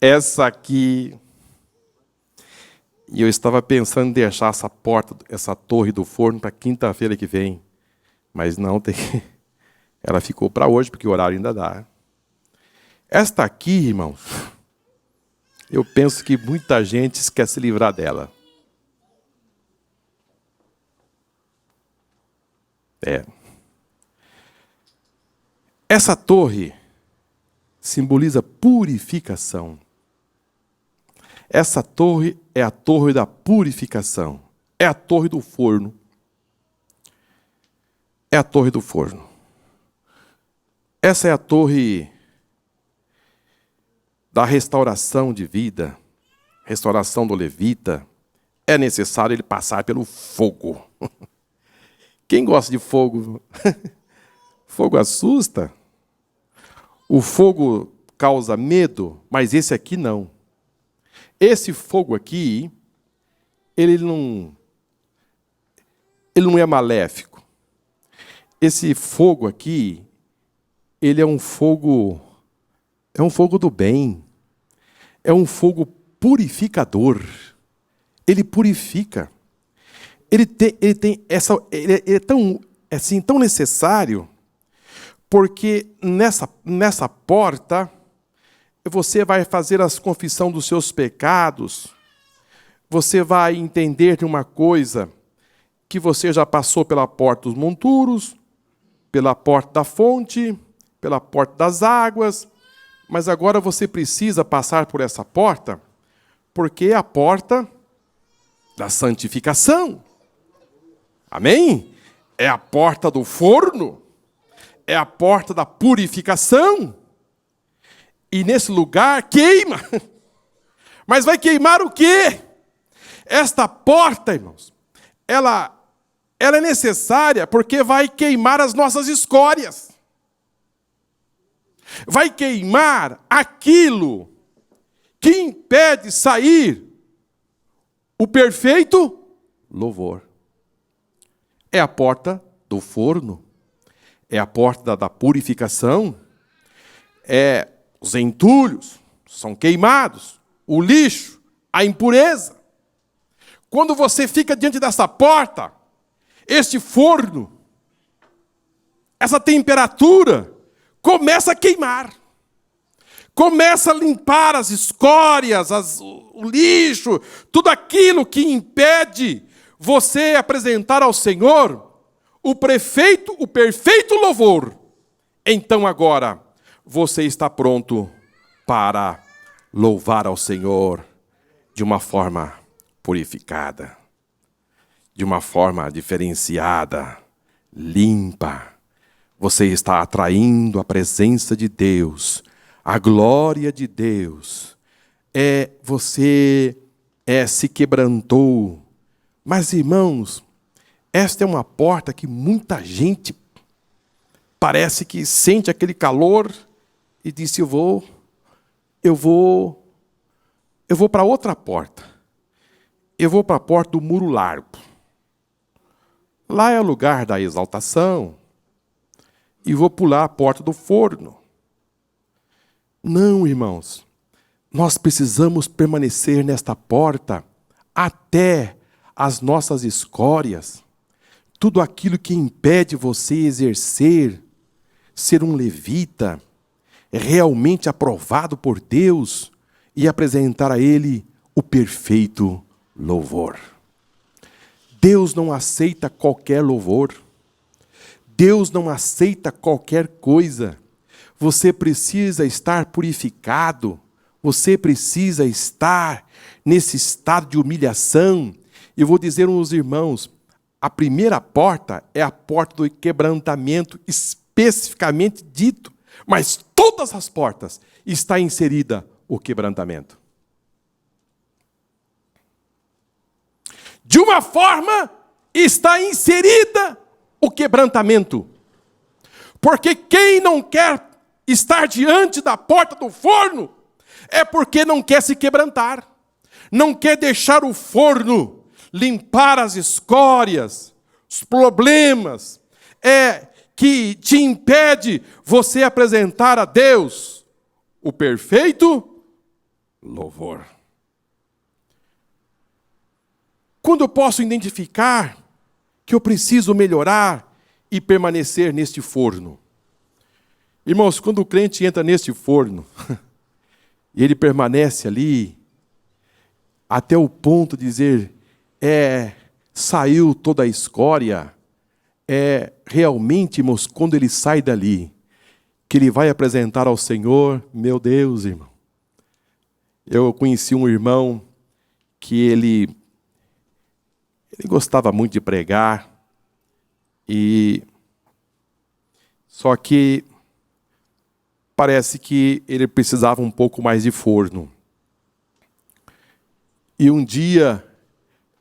Essa aqui. E eu estava pensando em deixar essa torre do forno para quinta-feira que vem. Mas não tem. Ela ficou para hoje, porque o horário ainda dá. Esta aqui, irmãos, eu penso que muita gente quer se livrar dela. Essa torre simboliza purificação. Essa torre é a torre da purificação. É a torre do forno. É a torre do forno. Essa é a torre da restauração de vida, restauração do levita. É necessário ele passar pelo fogo. Quem gosta de fogo? Fogo assusta. O fogo causa medo, mas esse aqui não. Esse fogo aqui, ele não é maléfico. Esse fogo aqui, ele é um fogo do bem. É um fogo purificador. Ele purifica. Ele é tão necessário, porque nessa porta você vai fazer a confissão dos seus pecados. Você vai entender de uma coisa, que você já passou pela porta dos monturos, pela porta da fonte, pela porta das águas, mas agora você precisa passar por essa porta, porque é a porta da santificação. Amém? É a porta do forno, é a porta da purificação. E nesse lugar queima. Mas vai queimar o quê? Esta porta, irmãos, ela é necessária porque vai queimar as nossas escórias. Vai queimar aquilo que impede sair o perfeito louvor. É a porta do forno, é a porta da purificação, os entulhos são queimados, o lixo, a impureza. Quando você fica diante dessa porta, este forno, essa temperatura, começa a queimar. Começa a limpar as escórias, o lixo, tudo aquilo que impede você apresentar ao Senhor o perfeito louvor. Então agora você está pronto para louvar ao Senhor de uma forma purificada, de uma forma diferenciada, limpa. Você está atraindo a presença de Deus, a glória de Deus. Você se quebrantou. Mas, irmãos, esta é uma porta que muita gente parece que sente aquele calor e disse, eu vou para outra porta. Eu vou para a porta do muro largo. Lá é o lugar da exaltação. E vou pular a porta do forno. Não, irmãos. Nós precisamos permanecer nesta porta até as nossas escórias, tudo aquilo que impede você exercer, ser um levita, realmente aprovado por Deus e apresentar a Ele o perfeito louvor. Deus não aceita qualquer louvor. Deus não aceita qualquer coisa. Você precisa estar purificado. Você precisa estar nesse estado de humilhação. Eu vou dizer aos irmãos, a primeira porta é a porta do quebrantamento, especificamente dito. Mas todas as portas está inserida o quebrantamento. De uma forma está inserida o quebrantamento. Porque quem não quer estar diante da porta do forno é porque não quer se quebrantar. Não quer deixar o forno limpar as escórias, os problemas, que te impede você apresentar a Deus o perfeito louvor. Quando eu posso identificar que eu preciso melhorar e permanecer neste forno? Irmãos, quando o crente entra neste forno, e ele permanece ali, até o ponto de dizer, saiu toda a escória, realmente, irmãos, quando ele sai dali, que ele vai apresentar ao Senhor, meu Deus, irmão. Eu conheci um irmão que ele gostava muito de pregar, só que parece que ele precisava um pouco mais de forno. E um dia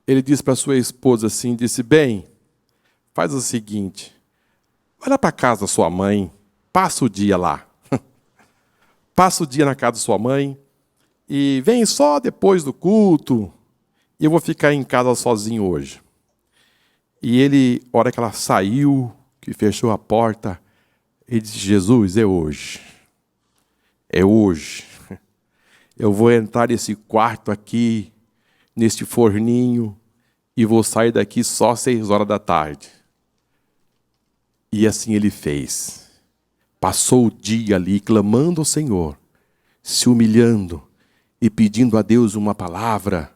ele disse para sua esposa assim, disse, bem, faz o seguinte, vai lá para a casa da sua mãe, passa o dia lá. Passa o dia na casa da sua mãe e vem só depois do culto e eu vou ficar em casa sozinho hoje. E ele, a hora que ela saiu, que fechou a porta, ele disse, Jesus, é hoje. É hoje. Eu vou entrar nesse quarto aqui, neste forninho, e vou sair daqui só 6h. E assim ele fez. Passou o dia ali, clamando ao Senhor, se humilhando e pedindo a Deus uma palavra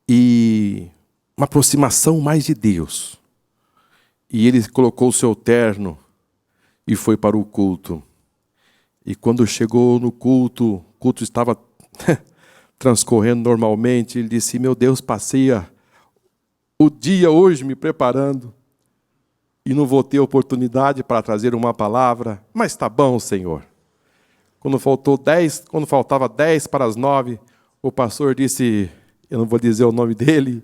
e uma aproximação mais de Deus. E ele colocou o seu terno e foi para o culto. E quando chegou no culto, o culto estava transcorrendo normalmente, ele disse, meu Deus, passei o dia hoje me preparando e não vou ter oportunidade para trazer uma palavra, mas está bom, Senhor. Quando faltava 10 para as 9, o pastor disse, eu não vou dizer o nome dele,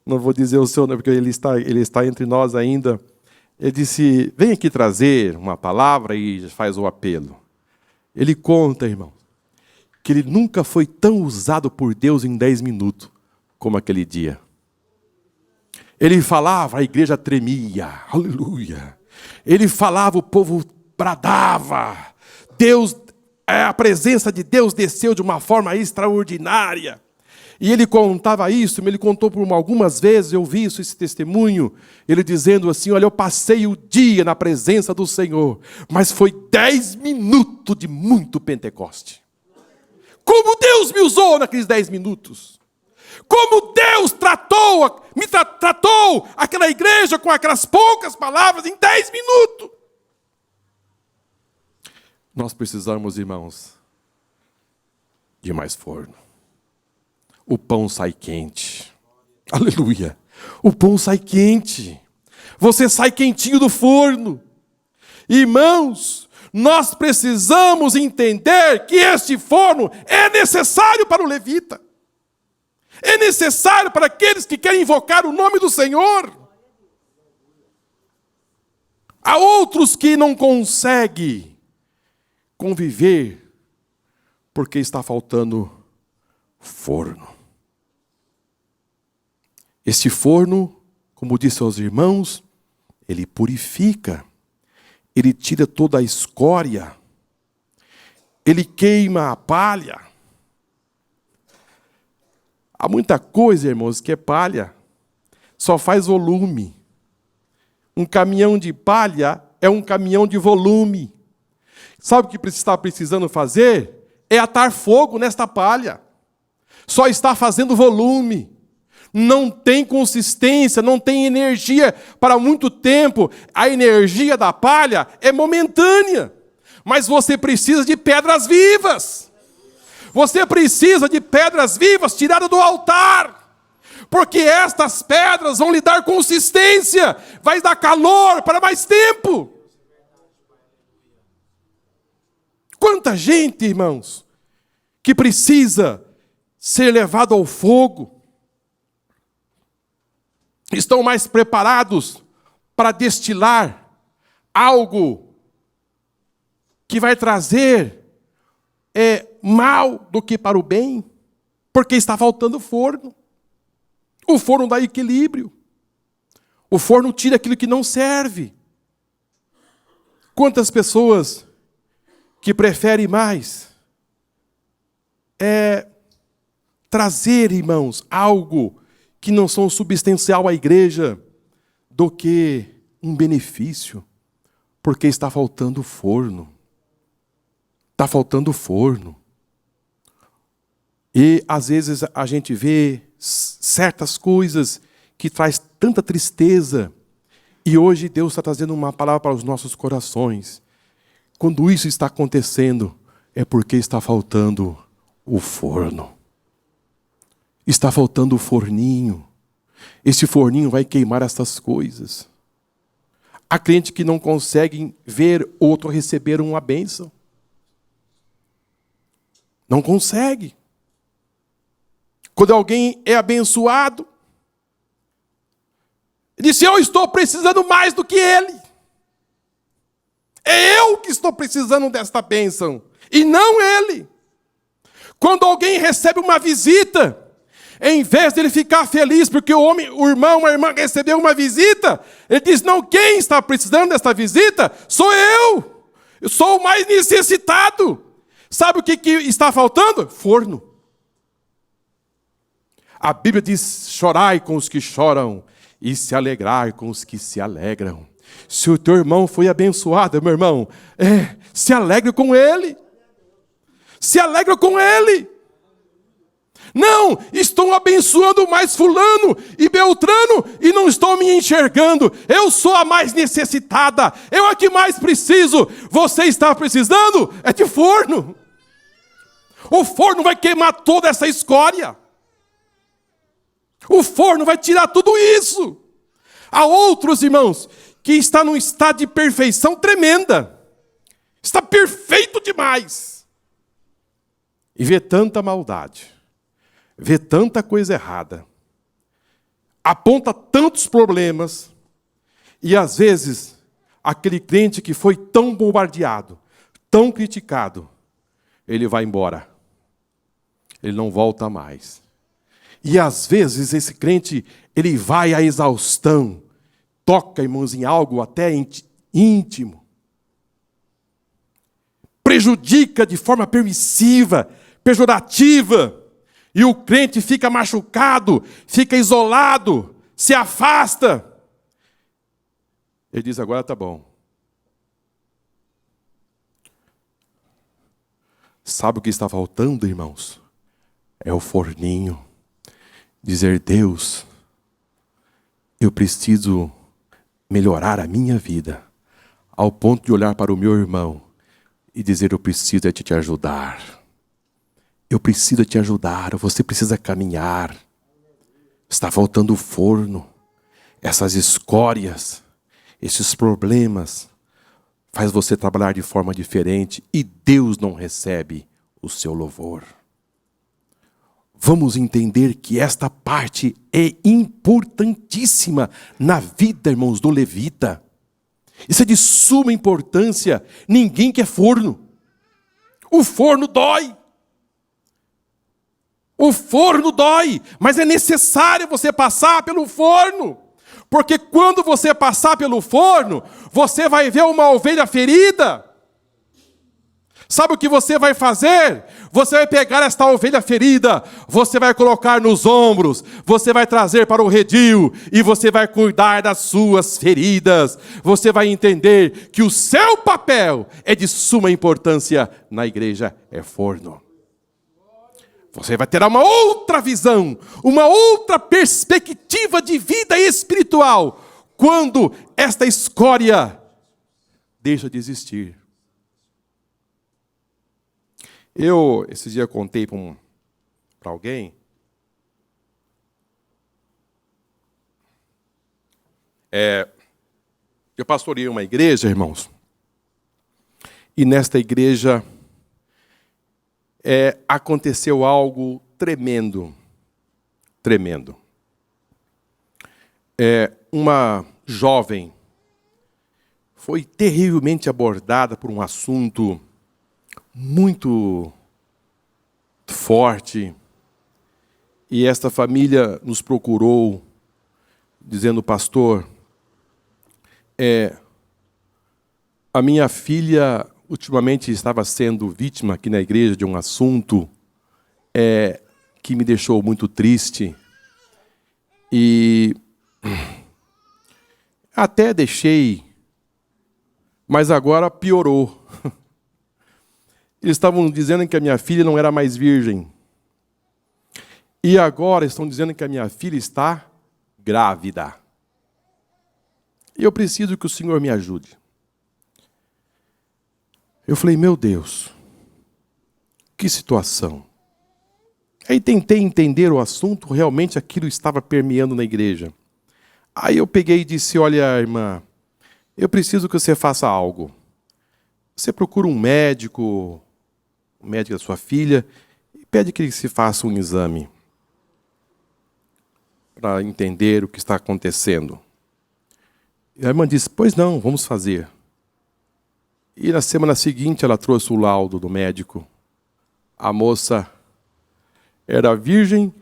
não vou dizer o seu nome, porque ele está entre nós ainda. Ele disse, vem aqui trazer uma palavra e faz o apelo. Ele conta, irmão, que ele nunca foi tão usado por Deus em 10 minutos como aquele dia. Ele falava, a igreja tremia, aleluia. Ele falava, o povo bradava. A presença de Deus desceu de uma forma extraordinária. E ele contava isso, ele contou por algumas vezes, eu vi esse testemunho, ele dizendo assim, olha, eu passei o dia na presença do Senhor, mas foi 10 minutos de muito Pentecoste. Como Deus me usou naqueles 10 minutos. Como Deus tratou aquela igreja com aquelas poucas palavras em 10 minutos. Nós precisamos, irmãos, de mais forno. O pão sai quente. Aleluia. O pão sai quente. Você sai quentinho do forno. Irmãos, nós precisamos entender que este forno é necessário para o levita. É necessário para aqueles que querem invocar o nome do Senhor. Há outros que não conseguem conviver porque está faltando forno. Este forno, como disse aos irmãos, ele purifica, ele tira toda a escória, ele queima a palha. Há muita coisa, irmãos, que é palha, só faz volume. Um caminhão de palha é um caminhão de volume. Sabe o que está precisando fazer? É atar fogo nesta palha. Só está fazendo volume. Não tem consistência, não tem energia para muito tempo. A energia da palha é momentânea. Mas você precisa de pedras vivas. Você precisa de pedras vivas tiradas do altar. Porque estas pedras vão lhe dar consistência. Vai dar calor para mais tempo. Quanta gente, irmãos, que precisa ser levado ao fogo. Estão mais preparados para destilar algo que vai trazer mal do que para o bem, porque está faltando forno. O forno dá equilíbrio. O forno tira aquilo que não serve. Quantas pessoas que preferem mais trazer, irmãos, algo que não são substancial à igreja, do que um benefício, porque está faltando forno. Está faltando forno. E às vezes a gente vê certas coisas que traz tanta tristeza, e hoje Deus está trazendo uma palavra para os nossos corações. Quando isso está acontecendo, é porque está faltando o forno. Está faltando o forninho. Esse forninho vai queimar essas coisas. Há crente que não consegue ver outro receber uma bênção. Não consegue. Quando alguém é abençoado, ele diz, eu estou precisando mais do que ele. É eu que estou precisando desta bênção, e não ele. Quando alguém recebe uma visita, em vez de ele ficar feliz porque o irmão, a irmã recebeu uma visita, ele diz, não, quem está precisando desta visita sou eu. Eu sou o mais necessitado. Sabe o que está faltando? Forno. A Bíblia diz, chorai com os que choram e se alegrai com os que se alegram. Se o teu irmão foi abençoado, meu irmão, se alegre com ele. Se alegra com ele. Não, estou abençoando mais fulano e beltrano e não estou me enxergando. Eu sou a mais necessitada. Eu a que mais preciso. Você está precisando? É de forno. O forno vai queimar toda essa escória. O forno vai tirar tudo isso. Há outros, irmãos, que está num estado de perfeição tremenda. Está perfeito demais. E vê tanta maldade, vê tanta coisa errada, aponta tantos problemas, e às vezes, aquele crente que foi tão bombardeado, tão criticado, ele vai embora. Ele não volta mais. E às vezes esse crente, ele vai à exaustão, toca, irmãos, em algo até íntimo, prejudica de forma permissiva, pejorativa, e o crente fica machucado, fica isolado, se afasta. Ele diz, agora está bom. Sabe o que está faltando, irmãos? É o forninho. Dizer, Deus, eu preciso melhorar a minha vida, ao ponto de olhar para o meu irmão e dizer, eu preciso de te ajudar. Eu preciso te ajudar, você precisa caminhar. Está faltando o forno. Essas escórias, esses problemas, faz você trabalhar de forma diferente e Deus não recebe o seu louvor. Vamos entender que esta parte é importantíssima na vida, irmãos, do levita. Isso é de suma importância. Ninguém quer forno. O forno dói. O forno dói, mas é necessário você passar pelo forno. Porque quando você passar pelo forno, você vai ver uma ovelha ferida. Sabe o que você vai fazer? Você vai pegar esta ovelha ferida, você vai colocar nos ombros, você vai trazer para o redil e você vai cuidar das suas feridas. Você vai entender que o seu papel é de suma importância na igreja, é forno. Você vai ter uma outra visão, uma outra perspectiva de vida espiritual, quando esta escória deixa de existir. Esse dia contei para alguém, eu pastoreei uma igreja, irmãos, e nesta igreja aconteceu algo tremendo, tremendo. Uma jovem foi terrivelmente abordada por um assunto muito forte, e esta família nos procurou, dizendo, pastor, a minha filha ultimamente estava sendo vítima aqui na igreja de um assunto que me deixou muito triste, e até deixei, mas agora piorou. Eles estavam dizendo que a minha filha não era mais virgem. E agora estão dizendo que a minha filha está grávida. E eu preciso que o Senhor me ajude. Eu falei, meu Deus, que situação. Aí tentei entender o assunto, realmente aquilo estava permeando na igreja. Aí eu peguei e disse, olha, irmã, eu preciso que você faça algo. Você procura um médico da sua filha, e pede que ele se faça um exame para entender o que está acontecendo. E a irmã disse, pois não, vamos fazer. E na semana seguinte ela trouxe o laudo do médico. A moça era virgem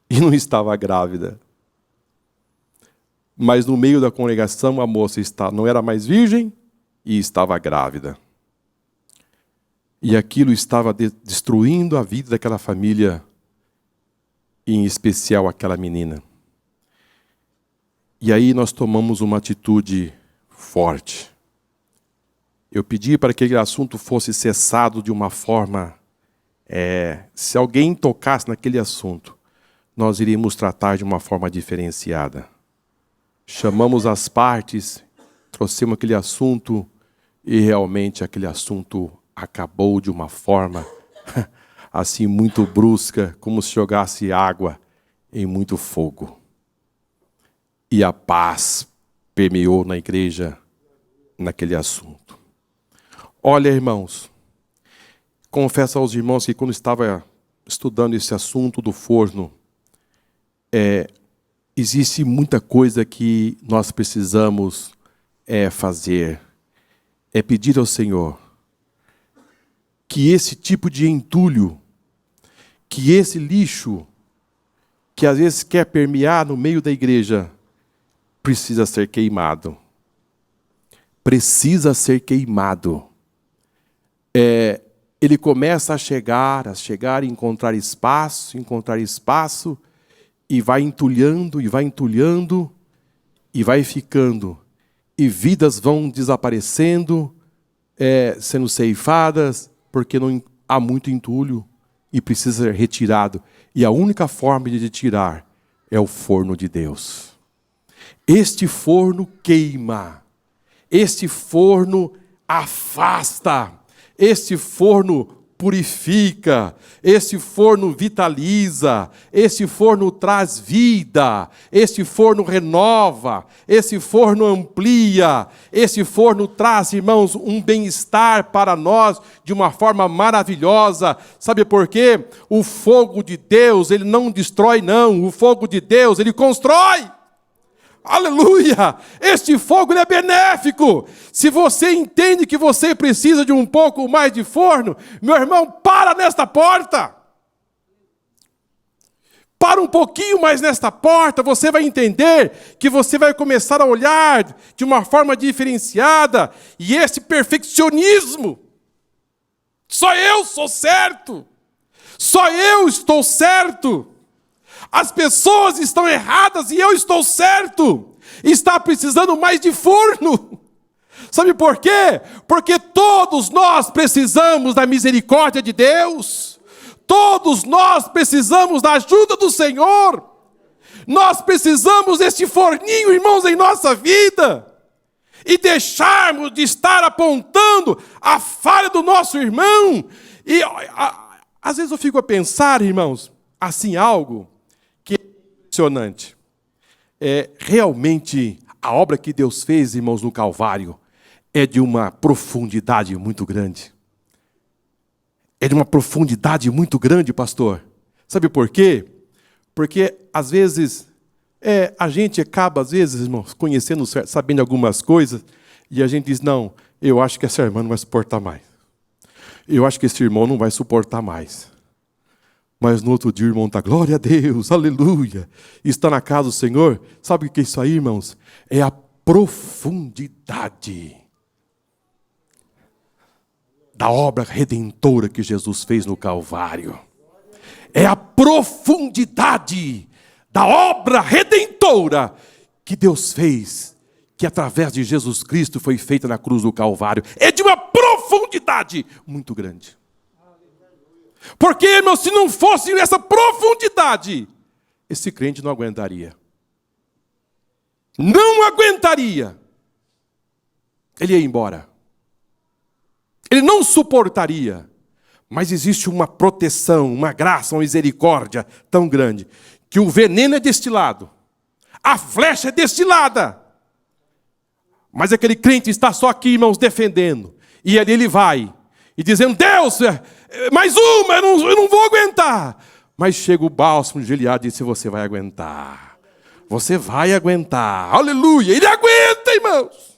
e não estava grávida. Mas no meio da congregação a moça não era mais virgem e estava grávida. E aquilo estava destruindo a vida daquela família, em especial aquela menina. E aí nós tomamos uma atitude forte. Eu pedi para que aquele assunto fosse cessado de uma forma... se alguém tocasse naquele assunto, nós iríamos tratar de uma forma diferenciada. Chamamos as partes, trouxemos aquele assunto e realmente aquele assunto acabou de uma forma assim muito brusca, como se jogasse água em muito fogo. E a paz permeou na igreja naquele assunto. Olha, irmãos, confesso aos irmãos que quando estava estudando esse assunto do forno, existe muita coisa que nós precisamos fazer. É pedir ao Senhor que esse tipo de entulho, que esse lixo, que às vezes quer permear no meio da igreja, precisa ser queimado. Precisa ser queimado. Ele começa a chegar e encontrar espaço, e vai entulhando, e vai ficando. E vidas vão desaparecendo, sendo ceifadas, porque não há muito entulho e precisa ser retirado. E a única forma de tirar é o forno de Deus. Este forno queima, este forno afasta, este forno purifica, este forno vitaliza, este forno traz vida, este forno renova, este forno amplia, este forno traz, irmãos, um bem-estar para nós de uma forma maravilhosa. Sabe por quê? O fogo de Deus, ele não destrói, não. O fogo de Deus, ele constrói. Aleluia! Este fogo ele é benéfico. Se você entende que você precisa de um pouco mais de forno, meu irmão, para nesta porta. Para um pouquinho mais nesta porta, você vai entender que você vai começar a olhar de uma forma diferenciada. E esse perfeccionismo, só eu sou certo, só eu estou certo. As pessoas estão erradas e eu estou certo. Está precisando mais de forno. Sabe por quê? Porque todos nós precisamos da misericórdia de Deus. Todos nós precisamos da ajuda do Senhor. Nós precisamos deste forninho, irmãos, em nossa vida. E deixarmos de estar apontando a falha do nosso irmão. E às vezes eu fico a pensar, irmãos, assim algo que é impressionante. Realmente, a obra que Deus fez, irmãos, no Calvário, é de uma profundidade muito grande. É de uma profundidade muito grande, pastor. Sabe por quê? Porque, às vezes, a gente acaba, às vezes, irmãos, conhecendo, sabendo algumas coisas, e a gente diz, não, eu acho que essa irmã não vai suportar mais. Eu acho que esse irmão não vai suportar mais. Mas no outro dia o irmão está, glória a Deus, aleluia, está na casa do Senhor. Sabe o que é isso aí, irmãos? É a profundidade da obra redentora que Jesus fez no Calvário. É a profundidade da obra redentora que Deus fez, que através de Jesus Cristo foi feita na cruz do Calvário. É de uma profundidade muito grande. Porque, irmãos, se não fosse essa profundidade, esse crente não aguentaria. Não aguentaria. Ele ia embora. Ele não suportaria. Mas existe uma proteção, uma graça, uma misericórdia tão grande, que o veneno é destilado, a flecha é destilada. Mas aquele crente está só aqui, irmãos, defendendo. E ali ele vai, e dizendo, Deus, mais uma, eu não vou aguentar. Mas chega o bálsamo de Gileade e disse, você vai aguentar. Você vai aguentar. Aleluia. Ele aguenta, irmãos.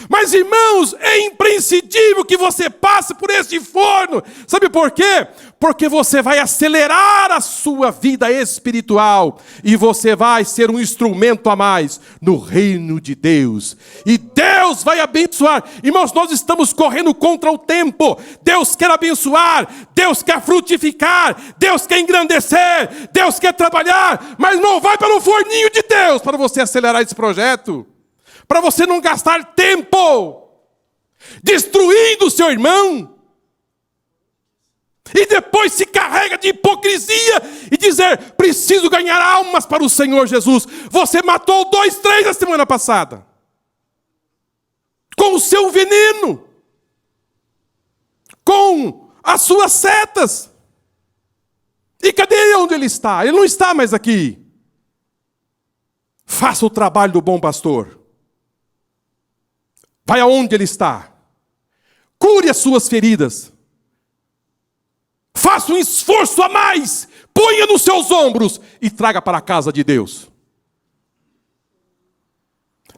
Mas, irmãos, é imprescindível que você passe por este forno. Sabe por quê? Porque você vai acelerar a sua vida espiritual. E você vai ser um instrumento a mais no reino de Deus. E Deus vai abençoar. Irmãos, nós estamos correndo contra o tempo. Deus quer abençoar. Deus quer frutificar. Deus quer engrandecer. Deus quer trabalhar. Mas não vai pelo forninho de Deus para você acelerar esse projeto. Para você não gastar tempo destruindo o seu irmão. E depois se carrega de hipocrisia e dizer, preciso ganhar almas para o Senhor Jesus. Você matou 2, 3 na semana passada. Com o seu veneno. Com as suas setas. E cadê onde ele está? Ele não está mais aqui. Faça o trabalho do bom pastor. Vai aonde ele está. Cure as suas feridas. Faça um esforço a mais. Ponha nos seus ombros e traga para a casa de Deus.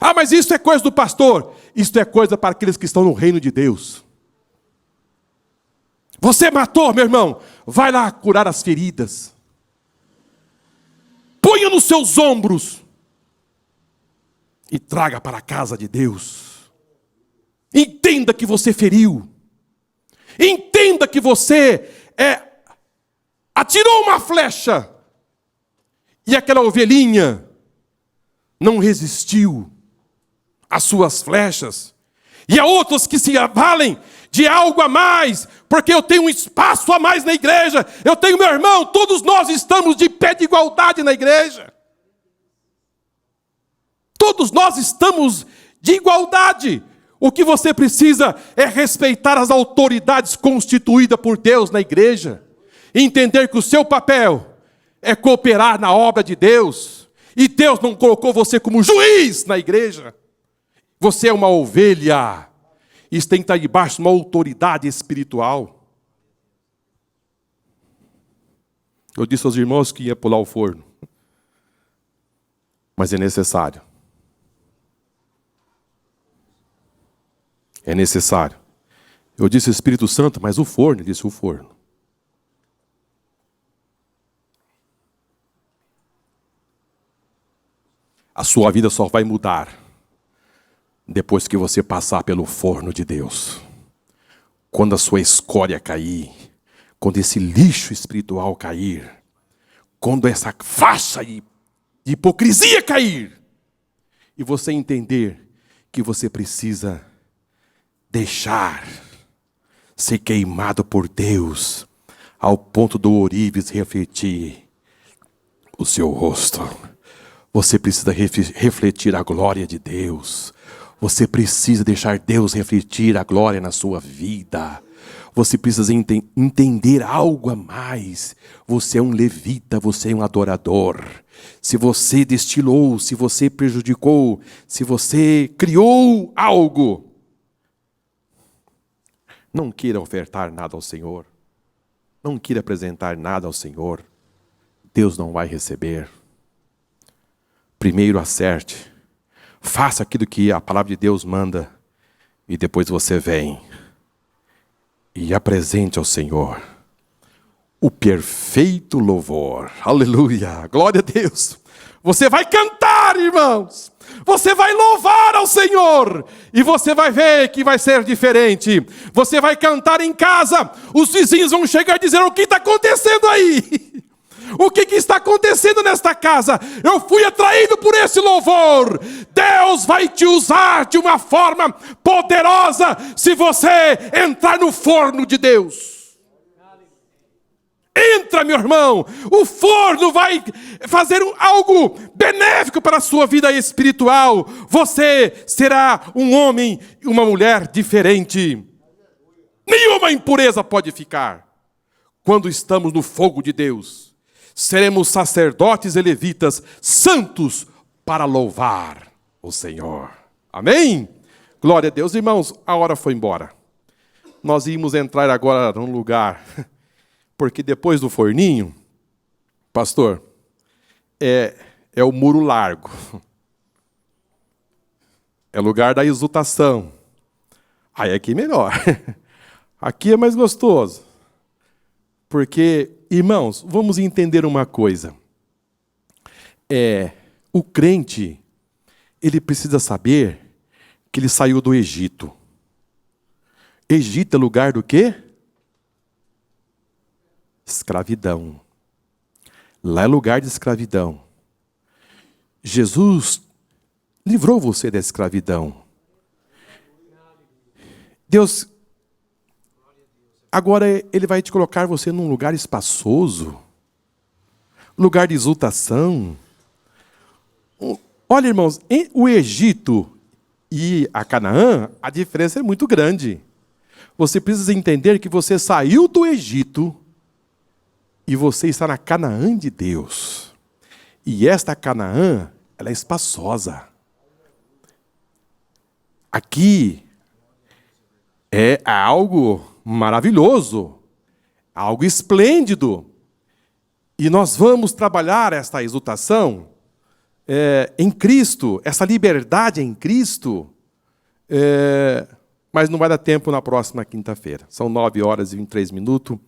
Ah, mas isso é coisa do pastor. Isso é coisa para aqueles que estão no reino de Deus. Você matou, meu irmão. Vai lá curar as feridas. Ponha nos seus ombros e traga para a casa de Deus. Entenda que você feriu. Entenda que você atirou uma flecha e aquela ovelhinha não resistiu às suas flechas. E há outros que se avalem de algo a mais, porque eu tenho um espaço a mais na igreja, eu tenho meu irmão, todos nós estamos de pé de igualdade na igreja. Todos nós estamos de igualdade. O que você precisa é respeitar as autoridades constituídas por Deus na igreja. Entender que o seu papel é cooperar na obra de Deus. E Deus não colocou você como juiz na igreja. Você é uma ovelha. Isso tem que estar debaixo de uma autoridade espiritual. Eu disse aos irmãos que ia pular o forno. Mas é necessário. É necessário. Eu disse Espírito Santo, mas o forno, ele disse o forno. A sua vida só vai mudar depois que você passar pelo forno de Deus. Quando a sua escória cair, quando esse lixo espiritual cair, quando essa faixa de hipocrisia cair, e você entender que você precisa deixar ser queimado por Deus, ao ponto do ourives refletir o seu rosto. Você precisa refletir a glória de Deus. Você precisa deixar Deus refletir a glória na sua vida. Você precisa entender algo a mais. Você é um levita, você é um adorador. Se você destilou, se você prejudicou, se você criou algo, não queira ofertar nada ao Senhor. Não queira apresentar nada ao Senhor. Deus não vai receber. Primeiro acerte. Faça aquilo que a palavra de Deus manda. E depois você vem e apresente ao Senhor o perfeito louvor. Aleluia. Glória a Deus. Você vai cantar, irmãos. Você vai louvar ao Senhor. E você vai ver que vai ser diferente. Você vai cantar em casa. Os vizinhos vão chegar e dizer: o que está acontecendo aí? O que está acontecendo nesta casa? Eu fui atraído por esse louvor. Deus vai te usar de uma forma poderosa se você entrar no forno de Deus. Entra, meu irmão. O forno vai fazer algo benéfico para a sua vida espiritual. Você será um homem e uma mulher diferente. Nenhuma impureza pode ficar. Quando estamos no fogo de Deus, seremos sacerdotes e levitas santos para louvar o Senhor. Amém? Glória a Deus. Irmãos, a hora foi embora. Nós íamos entrar agora num lugar, porque depois do forninho, pastor, é o muro largo. É lugar da exultação. Aí aqui é melhor. Aqui é mais gostoso. Porque, irmãos, vamos entender uma coisa. O crente, ele precisa saber que ele saiu do Egito. Egito é lugar do quê? Escravidão. Lá é lugar de escravidão. Jesus livrou você da escravidão. Deus, agora Ele vai te colocar você num lugar espaçoso, lugar de exultação. Olha, irmãos, o Egito e a Canaã, a diferença é muito grande. Você precisa entender que você saiu do Egito E você está na Canaã de Deus. E esta Canaã, ela é espaçosa. Aqui é algo maravilhoso, algo esplêndido. E nós vamos trabalhar esta exultação em Cristo, essa liberdade em Cristo, mas não vai dar tempo na próxima quinta-feira. São 9h23.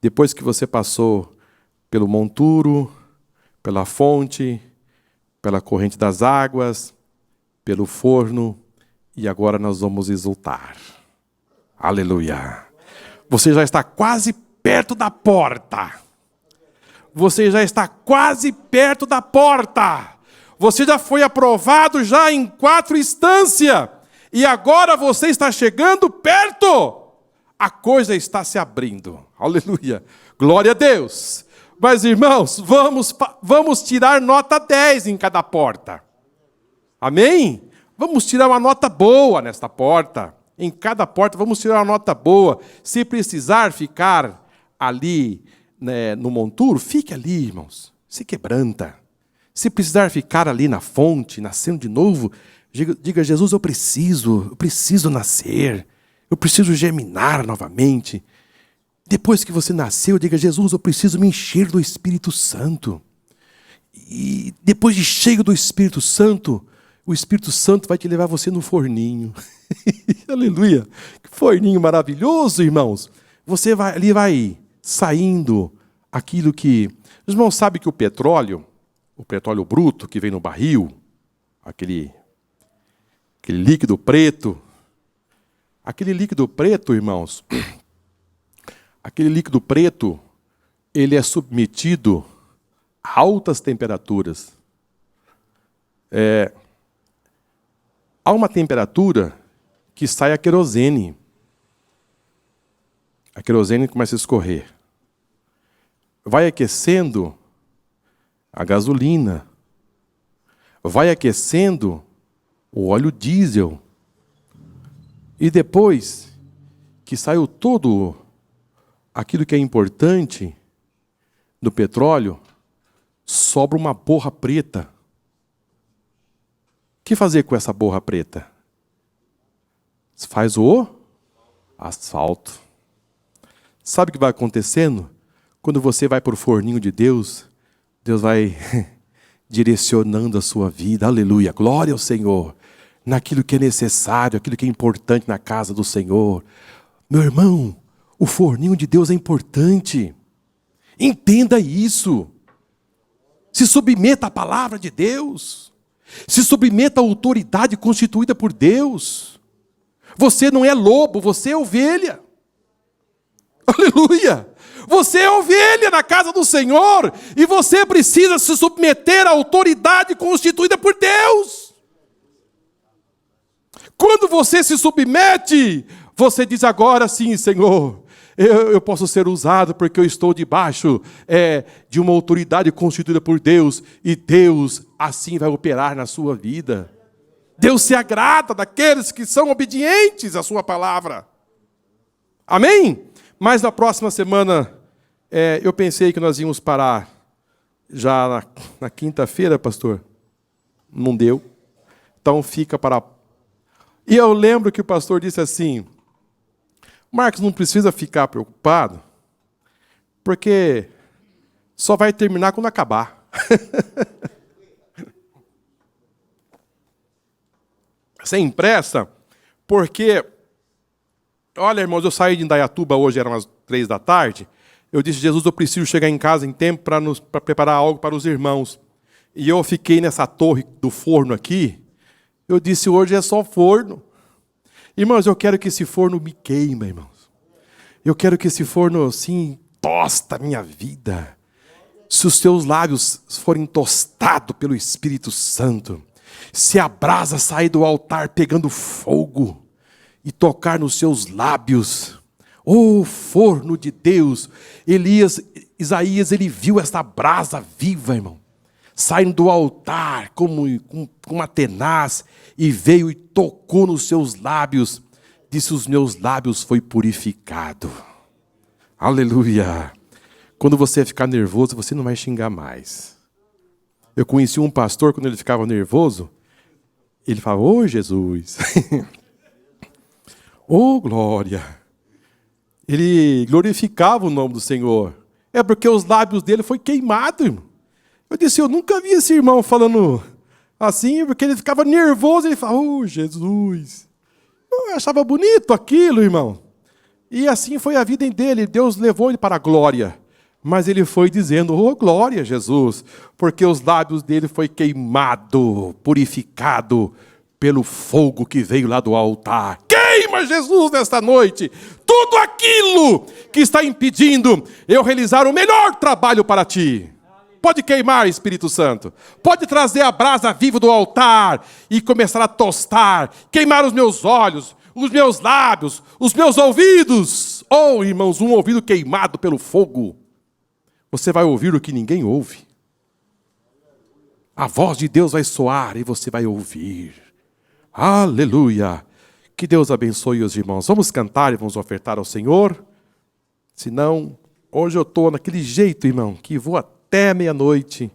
Depois que você passou pelo monturo, pela fonte, pela corrente das águas, pelo forno, e agora nós vamos exultar. Aleluia! Você já está quase perto da porta. Você já está quase perto da porta. Você já foi aprovado já em 4 instâncias. E agora você está chegando perto. A coisa está se abrindo. Aleluia. Glória a Deus. Mas, irmãos, vamos tirar nota 10 em cada porta. Amém? Vamos tirar uma nota boa nesta porta. Em cada porta vamos tirar uma nota boa. Se precisar ficar ali, né, no monturo, fique ali, irmãos. Se quebranta. Se precisar ficar ali na fonte, nascendo de novo, diga, Jesus, eu preciso nascer. Eu preciso germinar novamente. Depois que você nasceu, diga, Jesus, eu preciso me encher do Espírito Santo. E depois de cheio do Espírito Santo, o Espírito Santo vai te levar você no forninho. Aleluia! Que forninho maravilhoso, irmãos. Você vai saindo aquilo que... Os irmãos sabem que o petróleo bruto que vem no barril, aquele líquido preto, irmãos, aquele líquido preto, ele é submetido a altas temperaturas. Há uma temperatura que sai a querosene. A querosene começa a escorrer. Vai aquecendo a gasolina. Vai aquecendo o óleo diesel. E depois que saiu todo aquilo que é importante do petróleo, sobra uma borra preta. O que fazer com essa borra preta? Se faz o asfalto. Sabe o que vai acontecendo? Quando você vai para o forninho de Deus, Deus vai direcionando a sua vida. Aleluia, glória ao Senhor. Naquilo que é necessário, aquilo que é importante na casa do Senhor. Meu irmão, o forninho de Deus é importante. Entenda isso. Se submeta à palavra de Deus. Se submeta à autoridade constituída por Deus. Você não é lobo, você é ovelha. Aleluia! Você é ovelha na casa do Senhor. E você precisa se submeter à autoridade constituída por Deus. Quando você se submete, você diz agora sim, Senhor, eu posso ser usado porque eu estou debaixo de uma autoridade constituída por Deus. E Deus assim vai operar na sua vida. Deus se agrada daqueles que são obedientes à sua palavra. Amém? Mas na próxima semana, eu pensei que nós íamos parar já na quinta-feira, pastor. Não deu. Então fica para... E eu lembro que o pastor disse assim, Marcos, não precisa ficar preocupado, porque só vai terminar quando acabar. Sem pressa, porque, olha, irmãos, eu saí de Indaiatuba hoje, eram umas 3h. Eu disse, Jesus, eu preciso chegar em casa em tempo para preparar algo para os irmãos. E eu fiquei nessa torre do forno aqui. Eu disse, hoje é só forno. Irmãos, eu quero que esse forno me queima, irmãos. Eu quero que esse forno, assim, tosta a minha vida. Se os teus lábios forem tostados pelo Espírito Santo, se a brasa sair do altar pegando fogo e tocar nos seus lábios, oh, forno de Deus, Isaías, ele viu essa brasa viva, irmão, saindo do altar como uma tenaz, e veio e tocou nos seus lábios, disse, os meus lábios foi purificado. Aleluia, Quando você ficar nervoso, você não vai xingar mais. Eu conheci um pastor, quando ele ficava nervoso, ele falava, ô Jesus, ô glória. Ele glorificava o nome do Senhor. É porque os lábios dele foi queimado, irmão. Eu disse, eu nunca vi esse irmão falando assim, porque ele ficava nervoso, ele falava, ô Jesus. Eu achava bonito aquilo, irmão. E assim foi a vida dele, Deus levou ele para a glória. Mas ele foi dizendo, oh glória a Jesus, porque os lábios dele foi queimado, purificado pelo fogo que veio lá do altar. Queima Jesus nesta noite, tudo aquilo que está impedindo eu realizar o melhor trabalho para ti. Pode queimar, Espírito Santo. Pode trazer a brasa viva do altar e começar a tostar, queimar os meus olhos, os meus lábios, os meus ouvidos. Oh, irmãos, um ouvido queimado pelo fogo. Você vai ouvir o que ninguém ouve. A voz de Deus vai soar e você vai ouvir. Aleluia! Que Deus abençoe os irmãos. Vamos cantar e vamos ofertar ao Senhor. Senão, hoje eu estou naquele jeito, irmão, que vou até meia-noite.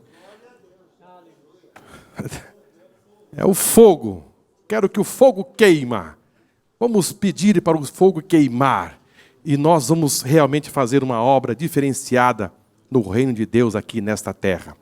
É o fogo. Quero que o fogo queima. Vamos pedir para o fogo queimar. E nós vamos realmente fazer uma obra diferenciada no reino de Deus aqui nesta terra.